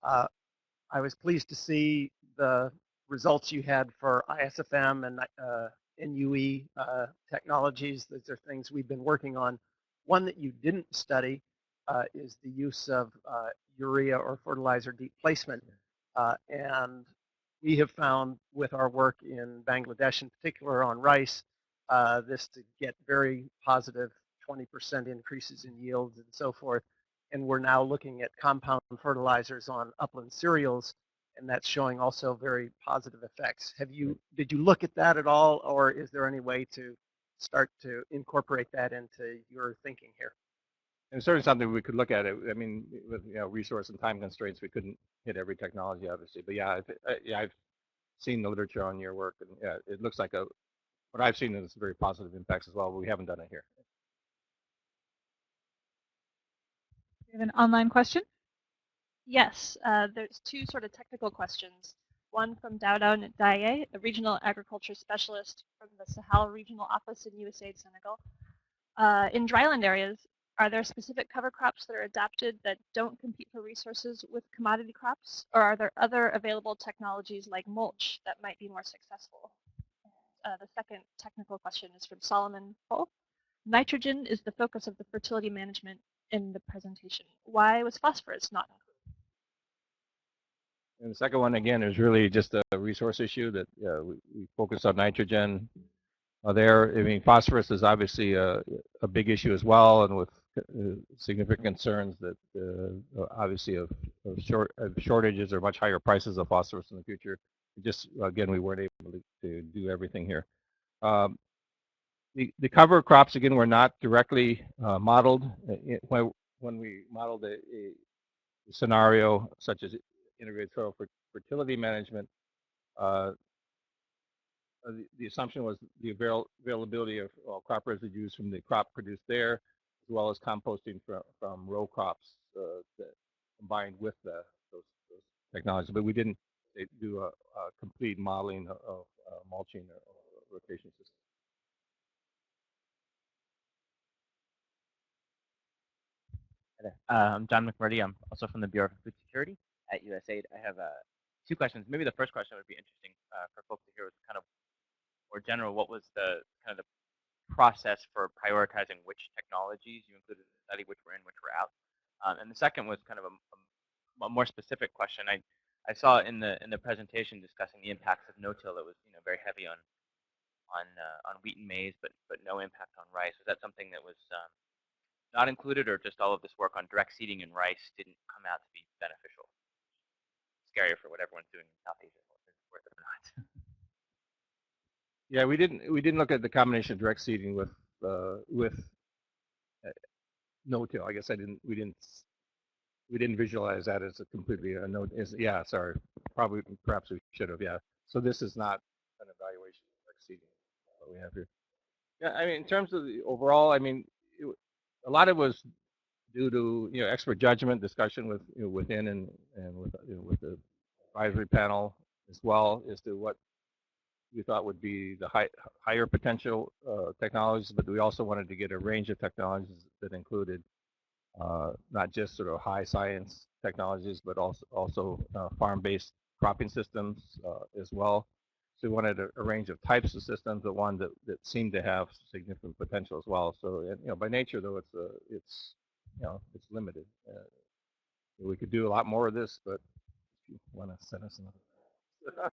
I was pleased to see the results you had for ISFM and NUE technologies. Those are things we've been working on. One that you didn't study is the use of urea or fertilizer deep placement. And we have found with our work in Bangladesh, in particular on rice, this to get very positive 20% increases in yields and so forth. And we're now looking at compound fertilizers on upland cereals, and that's showing also very positive effects. Did you look at that at all, or is there any way to start to incorporate that into your thinking here? And certainly something we could look at. I mean, with resource and time constraints, we couldn't hit every technology, obviously. But yeah, I've seen the literature on your work, and yeah, it looks like what I've seen is very positive impacts as well, but we haven't done it here. We have an online question. Yes, there's two sort of technical questions. One from Dowdown Daye, a regional agriculture specialist from the Sahel Regional Office in USAID Senegal. In dryland areas, are there specific cover crops that are adapted that don't compete for resources with commodity crops? Or are there other available technologies like mulch that might be more successful? The second technical question is from Solomon Pohl. Nitrogen is the focus of the fertility management in the presentation. Why was phosphorus not included? And the second one, again, is really just a resource issue that we focus on nitrogen there. I mean, phosphorus is obviously a big issue as well, and with significant concerns that obviously of shortages or much higher prices of phosphorus in the future. Just, again, we weren't able to do everything here. The cover crops, again, were not directly modeled. When we modeled a scenario such as integrated soil fertility management, the assumption was the availability of crop residues from the crop produced there, as well as composting from row crops that combined with those technologies. But we didn't do a complete modeling of mulching or rotation systems. I'm John McMurdy. I'm also from the Bureau of Food Security at USAID. I have two questions. Maybe the first question would be interesting for folks to hear was kind of more general. What was the kind of the process for prioritizing which technologies you included in the study, which were in, which were out? And the second was kind of a more specific question. I saw in the presentation discussing the impacts of no-till. It was very heavy on wheat and maize, but no impact on rice. Was that something that was not included, or just all of this work on direct seeding in rice didn't come out to be beneficial? Scarier for what everyone's doing in South Asia, worth it or not. Yeah, we didn't look at the combination of direct seeding with no-till. I guess we didn't visualize that as a completely no. Yeah, sorry, perhaps we should have. Yeah, so this is not an evaluation of direct seeding that we have here. Yeah, I mean, in terms of the overall, I mean, a lot of it was due to expert judgment, discussion with within and with the advisory panel as well as to what we thought would be the higher potential technologies, but we also wanted to get a range of technologies that included not just sort of high science technologies, but also farm-based cropping systems as well. So we wanted a range of types of systems, but one that seemed to have significant potential as well. So by nature, though, it's limited. We could do a lot more of this, but if you want to send us another.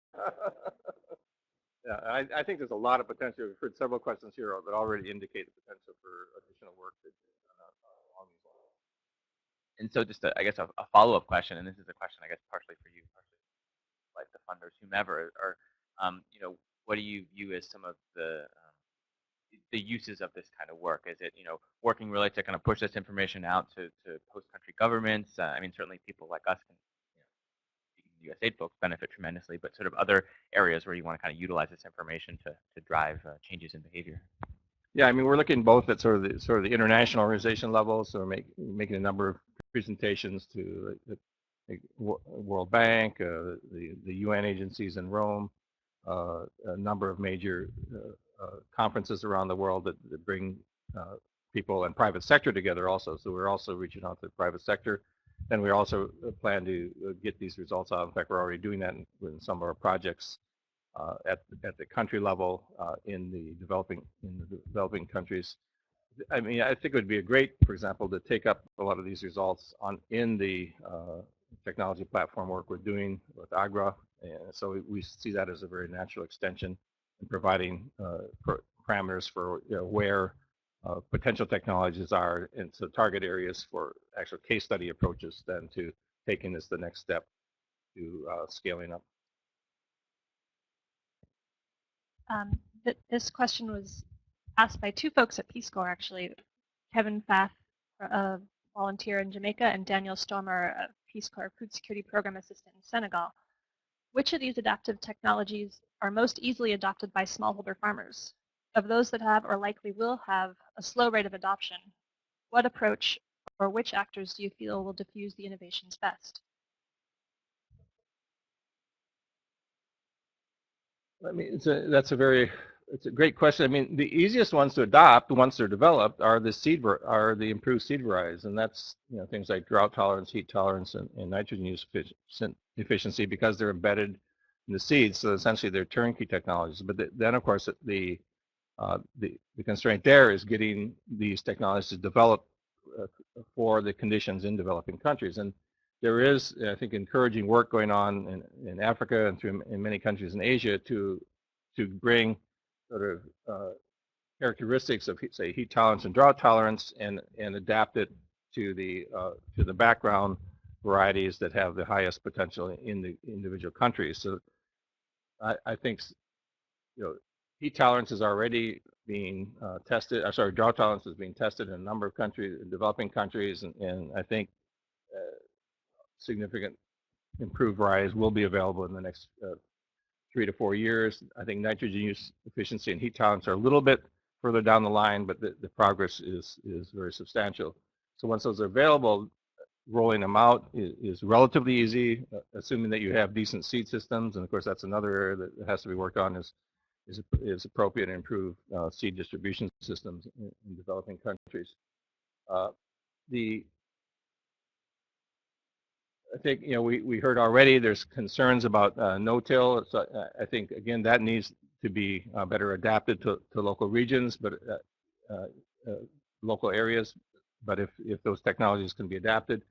Yeah, I think there's a lot of potential. We've heard several questions here that already indicate the potential for additional work along these lines. And so just, I guess, a follow-up question, and this is a question, I guess, partially for you, partially like the funders, whomever, or, what do you view as some of the uses of this kind of work? Is it, working really to kind of push this information out to host country governments? I mean, certainly people like us can, USAID folks benefit tremendously, but sort of other areas where you want to kind of utilize this information to drive changes in behavior. Yeah, I mean, we're looking both at sort of the international organization level, so we're making a number of presentations to the World Bank, the UN agencies in Rome, a number of major conferences around the world that bring people and private sector together also. So we're also reaching out to the private sector. Then we also plan to get these results out. In fact, we're already doing that in some of our projects at the country level in the developing countries. I mean, I think it would be a great, for example, to take up a lot of these results in the technology platform work we're doing with AGRA. And so we see that as a very natural extension in providing parameters for where potential technologies are, and so target areas for actual case study approaches then to taking this the next step to scaling up. This question was asked by two folks at Peace Corps, actually. Kevin Fath, a volunteer in Jamaica, and Daniel Stormer, a Peace Corps Food Security Program Assistant in Senegal. Which of these adaptive technologies are most easily adopted by smallholder farmers? Of those that have or likely will have a slow rate of adoption, what approach or which actors do you feel will diffuse the innovations best? I mean, that's a great question. I mean, the easiest ones to adopt once they're developed are the improved seed varieties, and that's things like drought tolerance, heat tolerance, and nitrogen use efficiency because they're embedded in the seeds. So essentially, they're turnkey technologies. But then, of course, the constraint there is getting these technologies to develop for the conditions in developing countries. And there is, I think, encouraging work going on in Africa and in many countries in Asia to bring sort of characteristics of, say, heat tolerance and drought tolerance and adapt it to the background varieties that have the highest potential in the individual countries. So I think heat tolerance is already being tested. Drought tolerance is being tested in a number of countries, developing countries, and I think significant improved varieties will be available in the next 3 to 4 years. I think nitrogen use efficiency and heat tolerance are a little bit further down the line, but the progress is very substantial. So once those are available, rolling them out is relatively easy, assuming that you have decent seed systems. And of course, that's another area that has to be worked on is appropriate and improved seed distribution systems in developing countries. I think we heard already there's concerns about no-till. So I think again that needs to be better adapted to local regions, but local areas. But if those technologies can be adapted,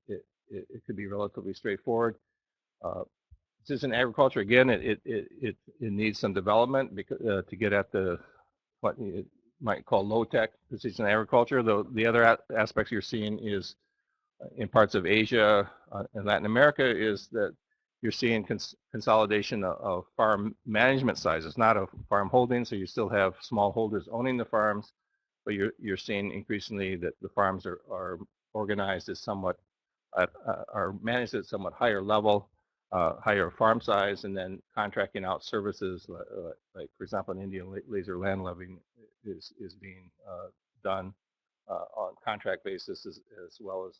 it could be relatively straightforward. Precision agriculture, again, it needs some development because, to get at what you might call low-tech precision agriculture. Though the other aspects you're seeing is in parts of Asia and Latin America is that you're seeing consolidation of farm management sizes, not of farm holdings. So you still have small holders owning the farms, but you're seeing increasingly that the farms are organized as somewhat are managed at somewhat higher level, higher farm size, and then contracting out services like for example in India, laser land leveling is being done on contract basis as well as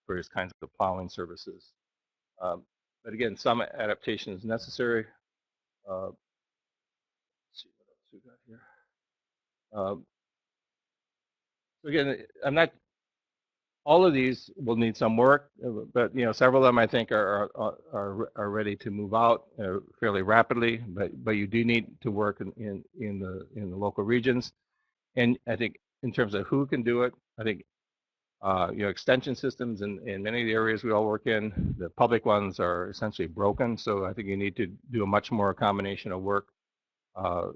various kinds of plowing services. But again, some adaptation is necessary. Let's see what else we got here. So again, I'm not. All of these will need some work, but several of them I think are ready to move out fairly rapidly. But you do need to work in the local regions, and I think in terms of who can do it, I think extension systems in many of the areas we all work in, the public ones are essentially broken. So I think you need to do a much more combination of work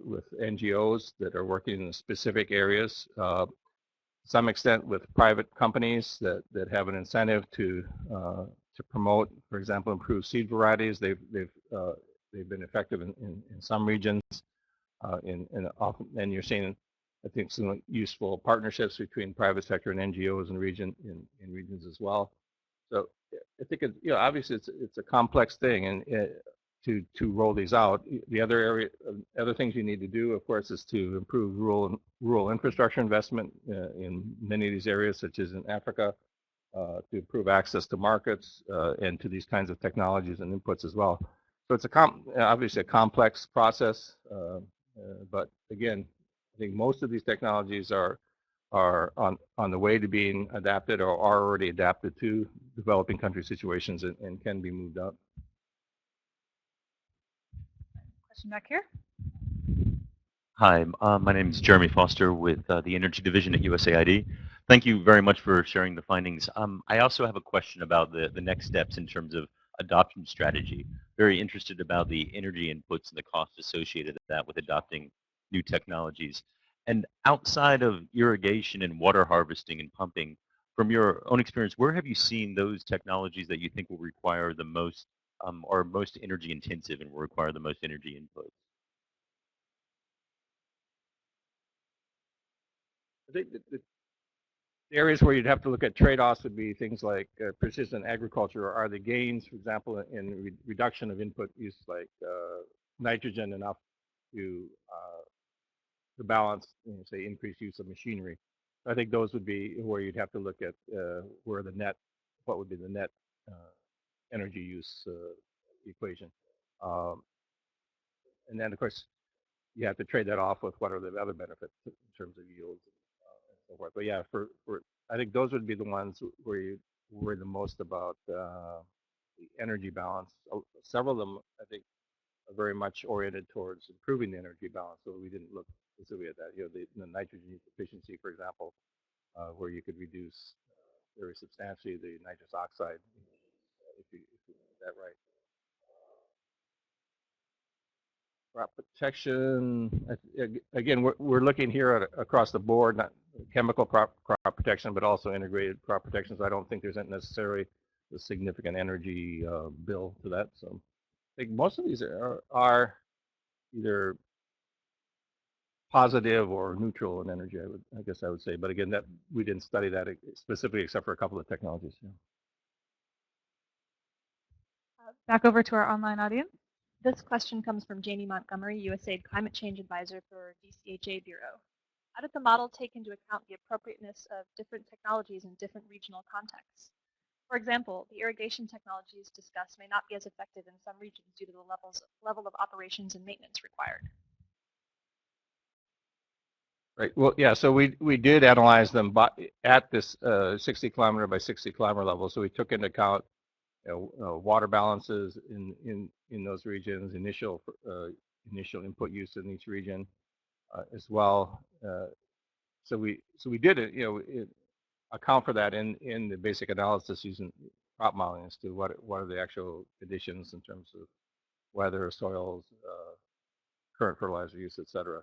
with NGOs that are working in specific areas. To some extent with private companies that have an incentive to promote, for example, improved seed varieties. They've been effective in some regions, and you're seeing, I think, some useful partnerships between private sector and NGOs in regions as well. So I think obviously it's a complex thing, and to roll these out. The other things you need to do, of course, is to improve rural infrastructure investment in many of these areas, such as in Africa, to improve access to markets and to these kinds of technologies and inputs as well. So it's obviously a complex process, but again, I think most of these technologies are on the way to being adapted or are already adapted to developing country situations and can be moved up. Question back here. Hi, my name is Jeremy Foster with the Energy Division at USAID. Thank you very much for sharing the findings. I also have a question about the next steps in terms of adoption strategy. Very interested about the energy inputs and the costs associated with that with adopting new technologies. And outside of irrigation and water harvesting and pumping, from your own experience, where have you seen those technologies that you think will require the most or most energy intensive and will require the most energy input? I think the areas where you'd have to look at trade-offs would be things like precision agriculture. Are the gains, for example, in reduction of input use like nitrogen enough to balance, say, increased use of machinery? I think those would be where you'd have to look at what would be the net energy use equation. and then of course you have to trade that off with what are the other benefits in terms of yields and so forth. But yeah, for I think those would be the ones where you worry the most about the energy balance. Several of them, I think, are very much oriented towards improving the energy balance. So we didn't look specifically at that. You know, the nitrogen use efficiency, for example, where you could reduce very substantially the nitrous oxide if you did that right. Crop protection, again, we're looking here at across the board, not chemical crop protection, but also integrated crop protection. So I don't think there's necessarily a significant energy bill to that. So I think most of these are either positive or neutral in energy, I guess I would say. But again, that we didn't study that specifically except for a couple of technologies. Yeah. Back over to our online audience. This question comes from Janie Montgomery, USAID Climate Change Advisor for DCHA Bureau. How did the model take into account the appropriateness of different technologies in different regional contexts? For example, the irrigation technologies discussed may not be as effective in some regions due to the level of operations and maintenance required. Right. Well, yeah. So we did analyze them at this 60 kilometer by 60 kilometer level. So we took into account water balances in those regions, initial input use in each region as well. So we did account for that in the basic analysis using crop modeling as to what are the actual conditions in terms of weather, soils, current fertilizer use, etc.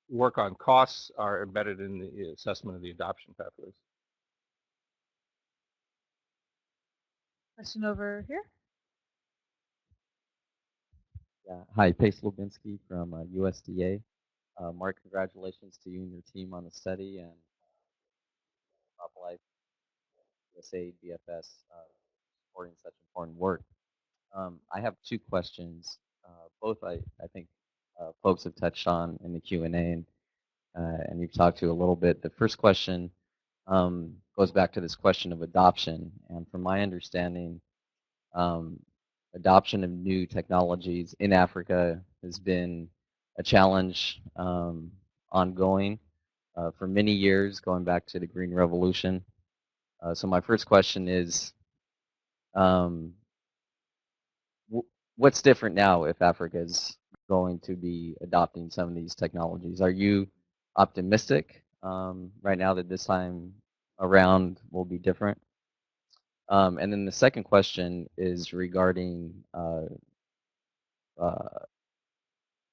Work on costs are embedded in the assessment of the adoption pathways. Question over here. Yeah. Hi, Pace Lubinsky from USDA. Mark, congratulations to you and your team on the study, and Crop Life, USAID, BFS, supporting such important work. I have two questions. Both I think folks have touched on in the Q&A, and you've talked to a little bit. The first question goes back to this question of adoption, and from my understanding, adoption of new technologies in Africa has been a challenge ongoing for many years, going back to the Green Revolution. So my first question is, what's different now if Africa is going to be adopting some of these technologies? Are you optimistic right now that this time around will be different? And then the second question is regarding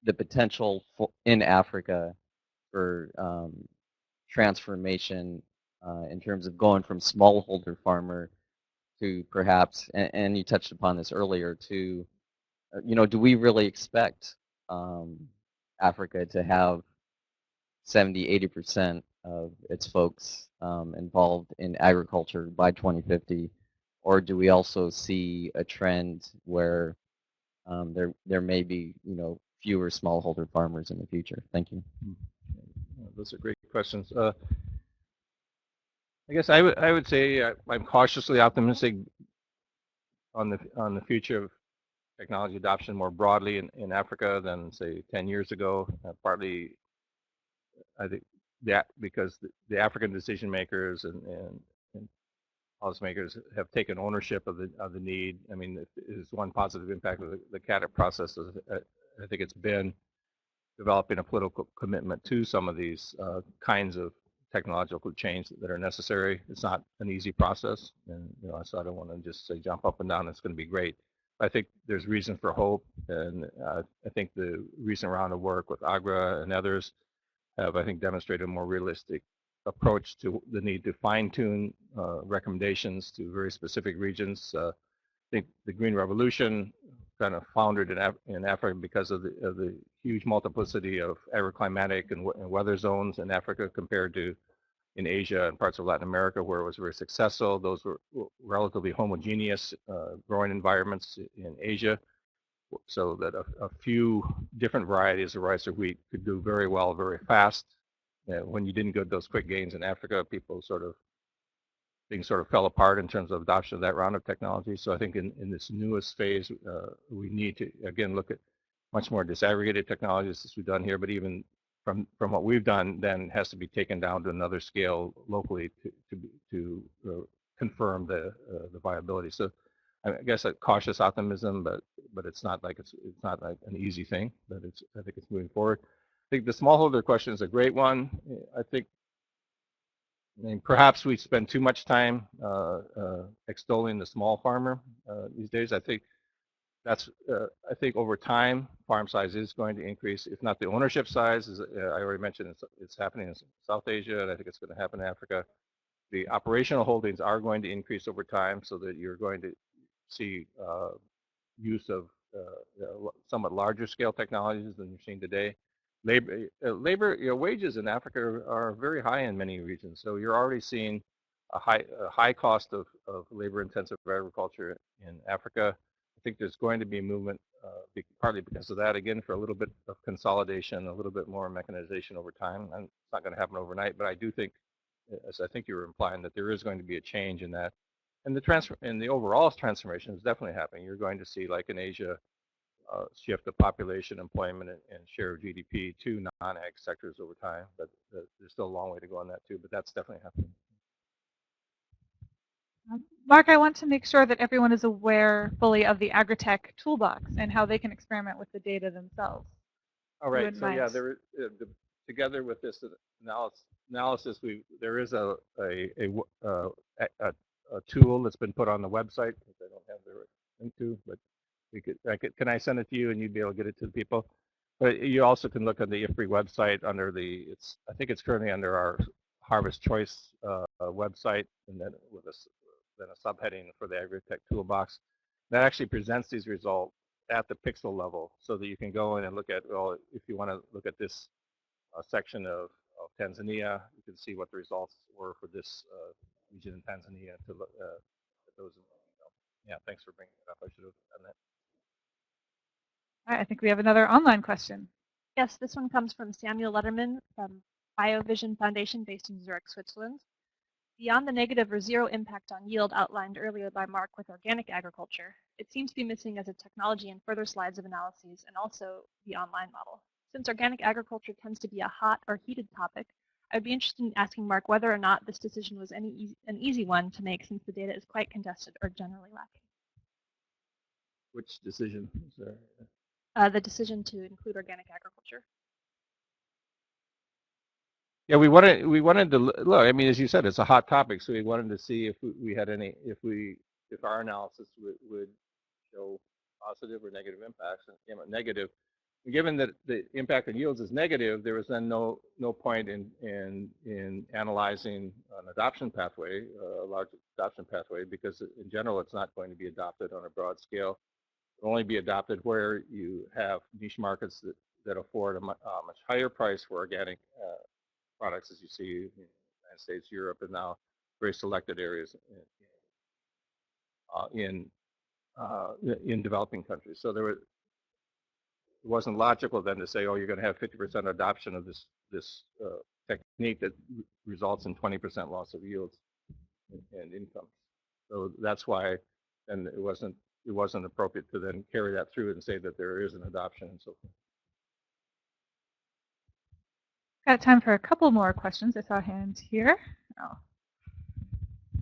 the potential in Africa for transformation in terms of going from smallholder farmer to perhaps, and you touched upon this earlier, to, do we really expect Africa to have 70–80% of its folks involved in agriculture by 2050? Or do we also see a trend where there may be, fewer smallholder farmers in the future? Thank you. Those are great questions. I guess I would say I'm cautiously optimistic on the future of technology adoption more broadly in Africa than say 10 years ago. Partly, I think that because the African decision makers and policymakers have taken ownership of the need. I mean, it is one positive impact of the CADIP process. I think it's been developing a political commitment to some of these kinds of technological change that are necessary. It's not an easy process, and so I don't want to just say jump up and down. It's going to be great. I think there's reason for hope, and I think the recent round of work with AGRA and others have, I think, demonstrated a more realistic approach to the need to fine-tune recommendations to very specific regions. I think the Green Revolution kind of foundered in Africa because of the huge multiplicity of agroclimatic and weather zones in Africa compared to in Asia and parts of Latin America, where it was very successful. Those were relatively homogeneous growing environments in Asia, so that a few different varieties of rice or wheat could do very well very fast. When you didn't get those quick gains in Africa, people sort of things sort of fell apart in terms of adoption of that round of technology. So I think in this newest phase, we need to, again, look at much more disaggregated technologies as we've done here, but even from what we've done then has to be taken down to another scale locally to confirm the viability. So I guess a cautious optimism, but it's not like an easy thing. But I think it's moving forward. I think the smallholder question is a great one. I mean, perhaps we spend too much time extolling the small farmer these days. I think over time, farm size is going to increase. If not the ownership size, as I already mentioned, it's happening in South Asia, and I think it's going to happen in Africa. The operational holdings are going to increase over time, so that you're going to see use of somewhat larger scale technologies than you're seeing today. Labor wages in Africa are very high in many regions, so you're already seeing a high cost of labor-intensive agriculture in Africa. I think there's going to be a movement, partly because of that, again, for a little bit of consolidation, a little bit more mechanization over time. And it's not going to happen overnight, but I do think, as I think you were implying, that there is going to be a change in that. And the overall transformation is definitely happening. You're going to see, like in Asia, shift of population, employment, and share of GDP to non-ag sectors over time. But there's still a long way to go on that too. But that's definitely happening. Mark, I want to make sure that everyone is aware fully of the Agritech toolbox and how they can experiment with the data themselves. All right. So yeah, together with this analysis, there is a tool that's been put on the website, which I don't have the link to, but can I send it to you and you'd be able to get it to the people? But you also can look on the IFPRI website under I think it's currently under our Harvest Choice website, and then with a subheading for the Agritech Toolbox that actually presents these results at the pixel level, so that you can go in and look at, well, if you want to look at this section of Tanzania, you can see what the results were for this region in Tanzania to look at those. Yeah, thanks for bringing it up. I should have done that. All right, I think we have another online question. Yes, this one comes from Samuel Letterman from BioVision Foundation based in Zurich, Switzerland. Beyond the negative or zero impact on yield outlined earlier by Mark with organic agriculture, it seems to be missing as a technology in further slides of analyses and also the online model. Since organic agriculture tends to be a hot or heated topic, I'd be interested in asking Mark whether or not this decision was an easy one to make, since the data is quite contested or generally lacking. Which decision is there? The decision to include organic agriculture. Yeah, we wanted to look. I mean, as you said, it's a hot topic, so we wanted to see if we had any, if our analysis would show positive or negative impacts. And came out negative. Given that the impact on yields is negative, there was then no point in analyzing an adoption pathway, a large adoption pathway, because in general it's not going to be adopted on a broad scale. It will only be adopted where you have niche markets that afford a much higher price for organic products, as you see in the United States, Europe, and now very selected areas in developing countries. So it wasn't logical then to say, oh, you're going to have 50% adoption of this technique that results in 20% loss of yields and income. So that's why, and it wasn't appropriate to then carry that through and say that there is an adoption and so forth. Got time for a couple more questions. I saw hands here. Oh.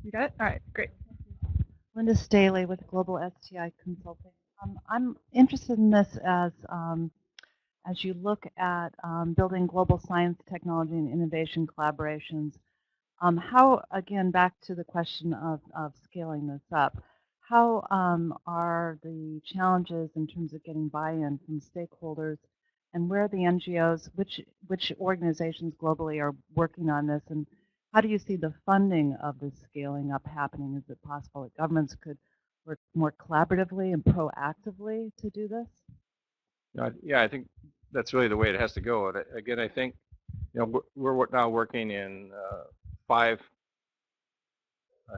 You got it? All right, great. Linda Staley with Global STI Consulting. I'm interested in this as you look at building global science, technology, and innovation collaborations. How, again, back to the question of scaling this up, how are the challenges in terms of getting buy-in from stakeholders, and where are the NGOs, which organizations globally are working on this, and how do you see the funding of this scaling up happening? Is it possible that governments could work more collaboratively and proactively to do this? Yeah, I think that's really the way it has to go. Again, I think we're now working in a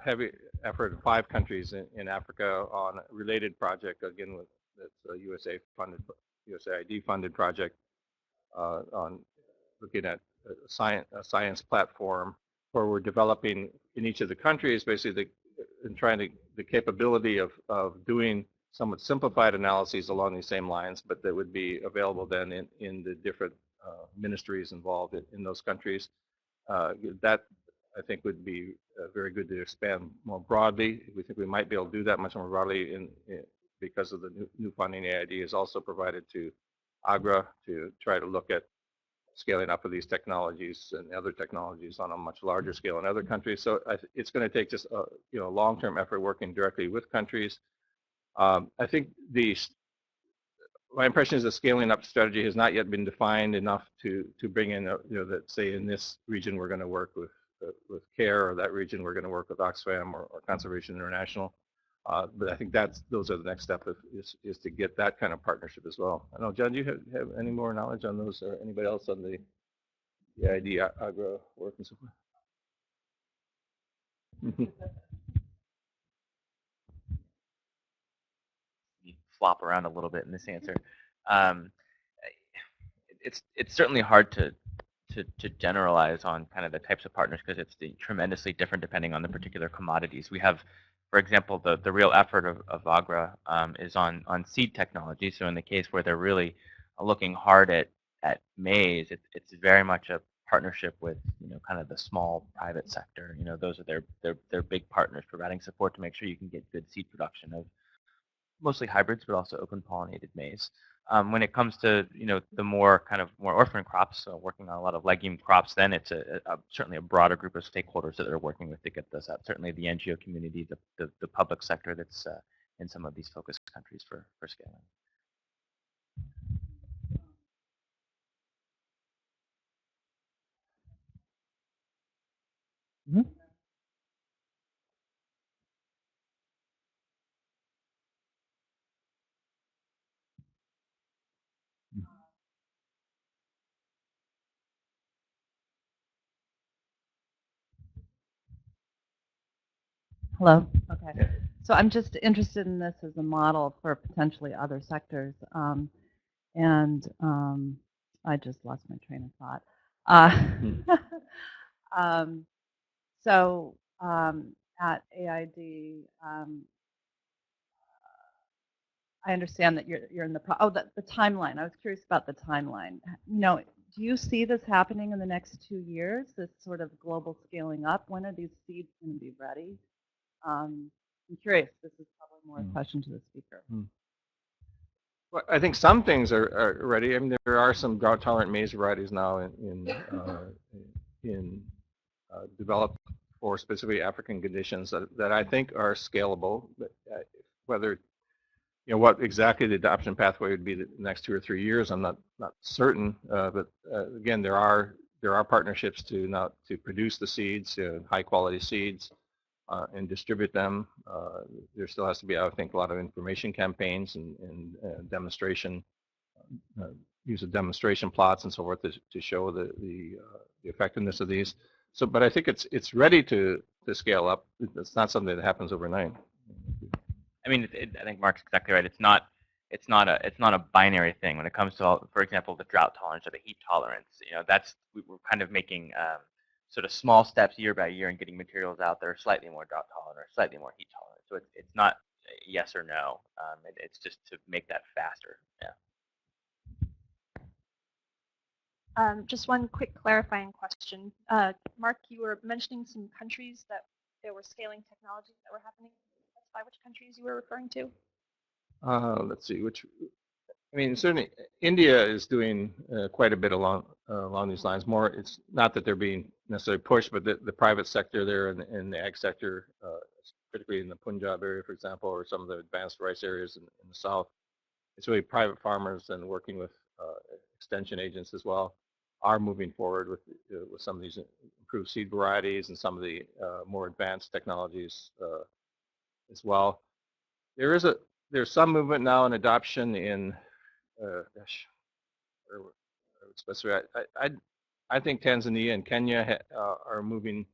heavy effort in 5 countries in Africa on a related project, again, that's a USAID funded project on looking at a science platform where we're developing in each of the countries, basically the capability of doing somewhat simplified analyses along these same lines, but that would be available then in the different ministries involved in those countries. That I think would be very good to expand more broadly. We think we might be able to do that much more broadly because of the new funding AID is also provided to AGRA to try to look at scaling up of these technologies and other technologies on a much larger scale in other countries. So it's going to take just a long-term effort working directly with countries. I think my impression is the scaling up strategy has not yet been defined enough to bring in, that say in this region we're going to work with CARE, or that region we're going to work with Oxfam or Conservation International. But I think those are the next step is to get that kind of partnership as well. I don't know, John, do you have any more knowledge on those, or anybody else on the ID AGRA work and so forth? Flop around a little bit in this answer. It's certainly hard to generalize on kind of the types of partners because it's tremendously different depending on the particular commodities. We have, for example, the real effort of AGRA is on seed technology. So in the case where they're really looking hard at maize, it's very much a partnership with kind of the small private sector. Those are their big partners providing support to make sure you can get good seed production of mostly hybrids, but also open pollinated maize. When it comes to the more orphan crops, working on a lot of legume crops, then it's certainly a broader group of stakeholders that they're working with to get this out. Certainly the NGO community, the public sector that's in some of these focus countries for scaling. Mm-hmm. Hello. Okay. So I'm just interested in this as a model for potentially other sectors. And I just lost my train of thought. So at AID, I understand that you're in the the timeline. I was curious about the timeline. Do you see this happening in the next 2 years? This sort of global scaling up. When are these seeds going to be ready? I'm curious. This is probably more a question to the speaker. Well, I think some things are ready. I mean, there are some drought-tolerant maize varieties now in developed for specifically African conditions that I think are scalable. But whether what exactly the adoption pathway would be the next 2 or 3 years, I'm not certain. But again, there are partnerships to produce the seeds, high-quality seeds, and distribute them. There still has to be, I think, a lot of information campaigns and demonstration, use of demonstration plots and so forth to show the effectiveness of these. So, but I think it's ready to scale up. It's not something that happens overnight. I mean, I think Mark's exactly right. It's not a binary thing when it comes to, for example, the drought tolerance or the heat tolerance. We're kind of making sort of small steps year by year and getting materials out that are slightly more drought tolerant or slightly more heat tolerant. So it's not yes or no. It's just to make that faster. Yeah. Just one quick clarifying question. Mark, you were mentioning some countries that there were scaling technologies that were happening. By which countries you were referring to? Let's see. I mean, certainly India is doing quite a bit along these lines. More, it's not that they're being necessarily pushed, but the private sector there in the ag sector, particularly in the Punjab area, for example, or some of the advanced rice areas in the south, it's really private farmers and working with extension agents as well are moving forward with some of these improved seed varieties and some of the more advanced technologies as well. There's some movement now in adoption in I think Tanzania and Kenya are moving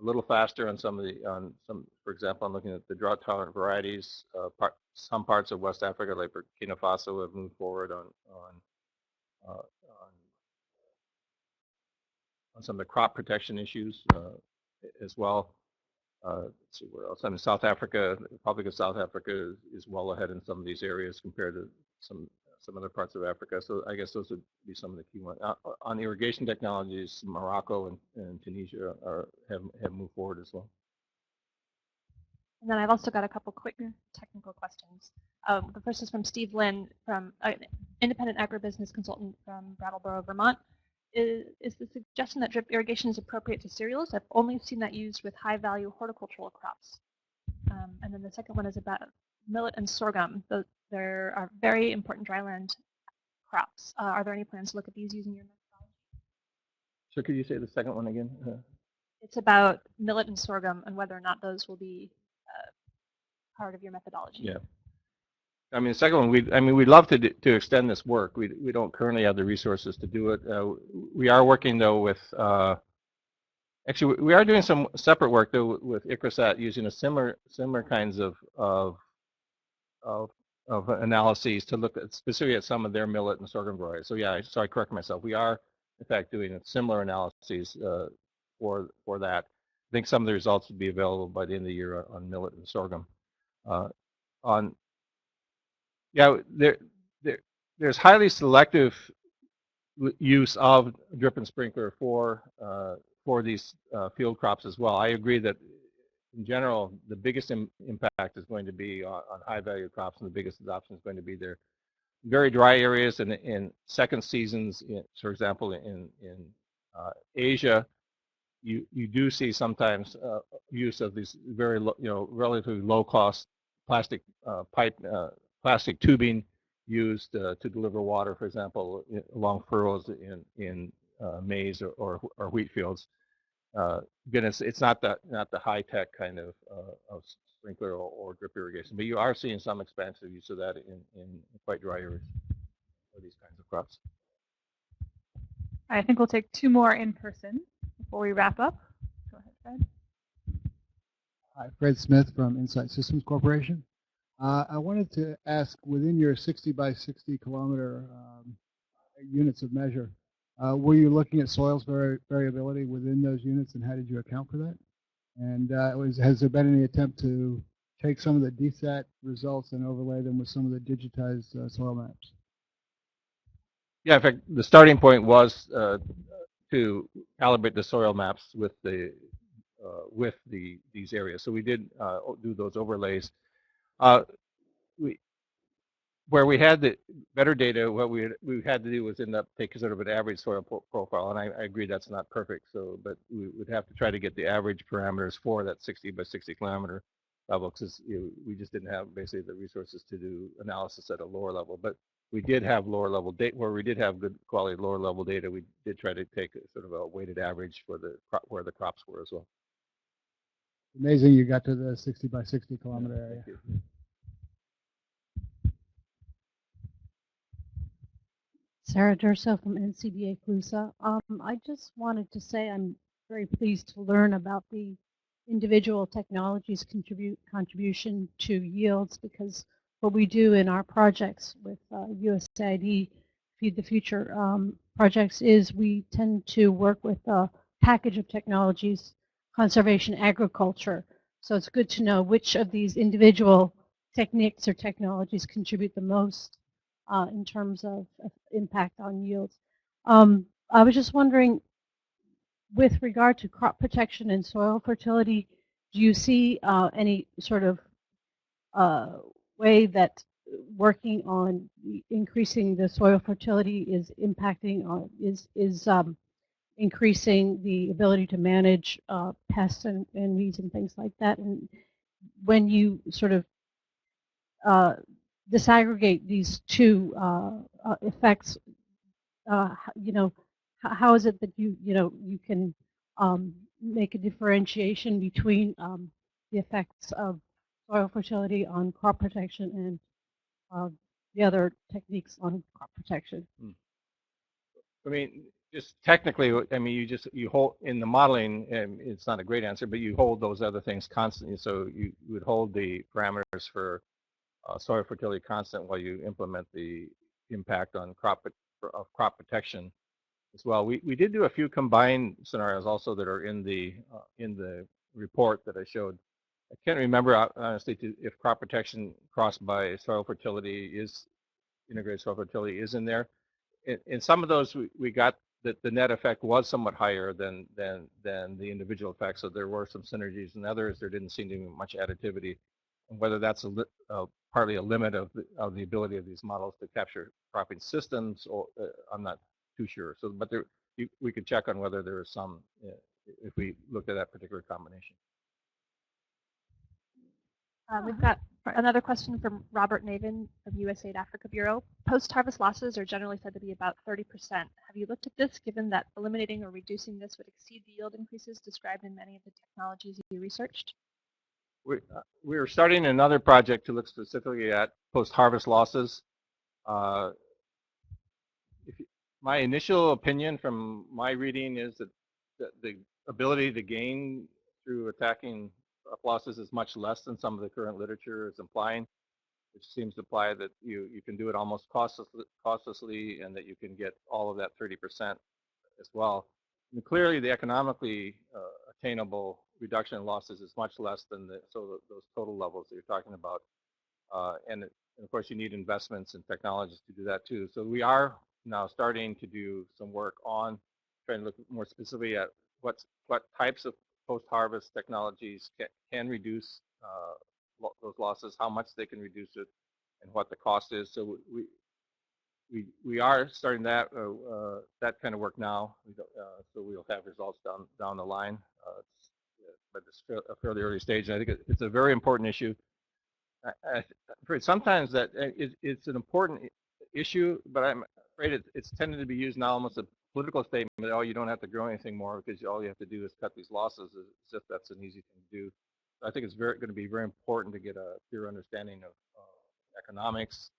a little faster on for example, I'm looking at the drought tolerant varieties. Some parts of West Africa, like Burkina Faso, have moved forward on some of the crop protection issues as well. Let's see where else. I mean, South Africa, the Republic of South Africa is well ahead in some of these areas compared to some other parts of Africa. So I guess those would be some of the key ones. On irrigation technologies, Morocco and Tunisia have moved forward as well. And then I've also got a couple quick technical questions. The first is from Steve Lynn, from an independent agribusiness consultant from Brattleboro, Vermont. Is the suggestion that drip irrigation is appropriate to cereals? I've only seen that used with high-value horticultural crops. And then the second one is about millet and sorghum. There are very important dryland crops. Are there any plans to look at these using your methodology? So could you say the second one again? It's about millet and sorghum and whether or not those will be part of your methodology. Yeah. I mean, the second one, we'd love to extend this work. We don't currently have the resources to do it. We are working though with, actually we are doing some separate work though with ICRISAT using a similar kinds of analyses to look at specifically at some of their millet and sorghum varieties. So yeah, so I correct myself. We are in fact doing similar analyses for that. I think some of the results will be available by the end of the year on millet and sorghum. There's highly selective use of drip and sprinkler for these field crops as well. I agree that in general, the biggest impact is going to be on high-value crops, and the biggest adoption is going to be their very dry areas and in second seasons. For example, in Asia, you do see sometimes use of these very relatively low-cost plastic plastic tubing used to deliver water, for example, along furrows in maize or wheat fields. Again, it's not the high-tech kind of sprinkler or drip irrigation, but you are seeing some expansive use of that in quite dry areas for these kinds of crops. I think we'll take two more in person before we wrap up. Go ahead, Fred. Hi, Fred Smith from Insight Systems Corporation. I wanted to ask, within your 60 by 60 kilometer units of measure, were you looking at soils variability within those units, and how did you account for that? And has there been any attempt to take some of the DSAT results and overlay them with some of the digitized soil maps? Yeah, in fact, the starting point was to calibrate the soil maps with these areas. So we did do those overlays. Where we had the better data, what we had to do was end up taking sort of an average soil profile, and I agree that's not perfect. So, but we would have to try to get the average parameters for that 60 by 60 kilometer level, because we just didn't have basically the resources to do analysis at a lower level. But we did have lower level data where we did have good quality lower level data. We did try to take sort of a weighted average for where the crops were as well. Amazing you got to the 60 by 60 kilometer area. Sarah Durso from NCBA CLUSA. I just wanted to say I'm very pleased to learn about the individual technologies contribution to yields, because what we do in our projects with USAID Feed the Future projects is we tend to work with a package of technologies, conservation, agriculture. So it's good to know which of these individual techniques or technologies contribute the most in terms of impact on yields. I was just wondering, with regard to crop protection and soil fertility, do you see any sort of way that working on increasing the soil fertility is impacting on increasing the ability to manage pests and weeds and things like that? And when you sort of disaggregate these two effects, how is it that you can make a differentiation between the effects of soil fertility on crop protection and the other techniques on crop protection? I mean, just technically, I mean, you hold in the modeling, and it's not a great answer, but you hold those other things constantly. So you would hold the parameters for soil fertility constant while you implement the impact on crop protection. as well. We did do a few combined scenarios also that are in the report that I showed. I can't remember honestly if crop protection crossed by soil fertility is integrated soil fertility is in there. In some of those, we got that the net effect was somewhat higher than the individual effect, so there were some synergies. In others, there didn't seem to be much additivity. And whether that's partly a limit of the ability of these models to capture cropping systems, or I'm not too sure. So, but we could check on whether there is some if we looked at that particular combination. We've got another question from Robert Navin of USAID Africa Bureau. Post-harvest losses are generally said to be about 30%. Have you looked at this, given that eliminating or reducing this would exceed the yield increases described in many of the technologies you researched? We're starting another project to look specifically at post-harvest losses. My initial opinion from my reading is that the ability to gain through attacking losses is much less than some of the current literature is implying, which seems to imply that you can do it almost costlessly and that you can get all of that 30% as well. And clearly, the economically attainable reduction in losses is much less than those total levels that you're talking about. And of course, you need investments in technologies to do that too. So we are now starting to do some work on trying to look more specifically at what types of post-harvest technologies can reduce those losses, how much they can reduce it, and what the cost is. So we are starting that kind of work now. So we'll have results down the line, but it's a fairly early stage. And I think it's a very important issue. I'm afraid sometimes that it's an important issue, but I'm afraid it's tended to be used now almost a political statement that, oh, you don't have to grow anything more because all you have to do is cut these losses, as if that's an easy thing to do. So I think it's going to be very important to get a clear understanding of economics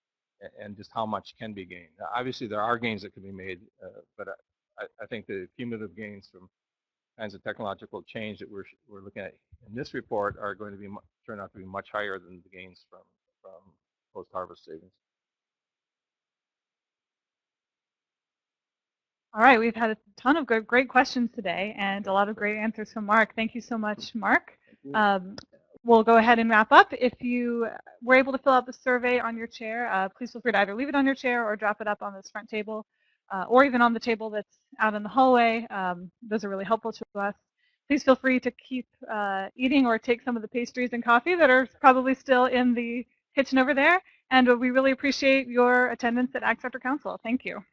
and just how much can be gained. Now, obviously, there are gains that can be made, but I think the cumulative gains from kinds of technological change that we're looking at in this report are going to turn out to be much higher than the gains from post-harvest savings. All right, we've had a ton of great questions today and a lot of great answers from Mark. Thank you so much, Mark. We'll go ahead and wrap up. If you were able to fill out the survey on your chair, please feel free to either leave it on your chair or drop it up on this front table, or even on the table that's out in the hallway. Those are really helpful to us. Please feel free to keep eating or take some of the pastries and coffee that are probably still in the kitchen over there. And we really appreciate your attendance at Acts After Council. Thank you.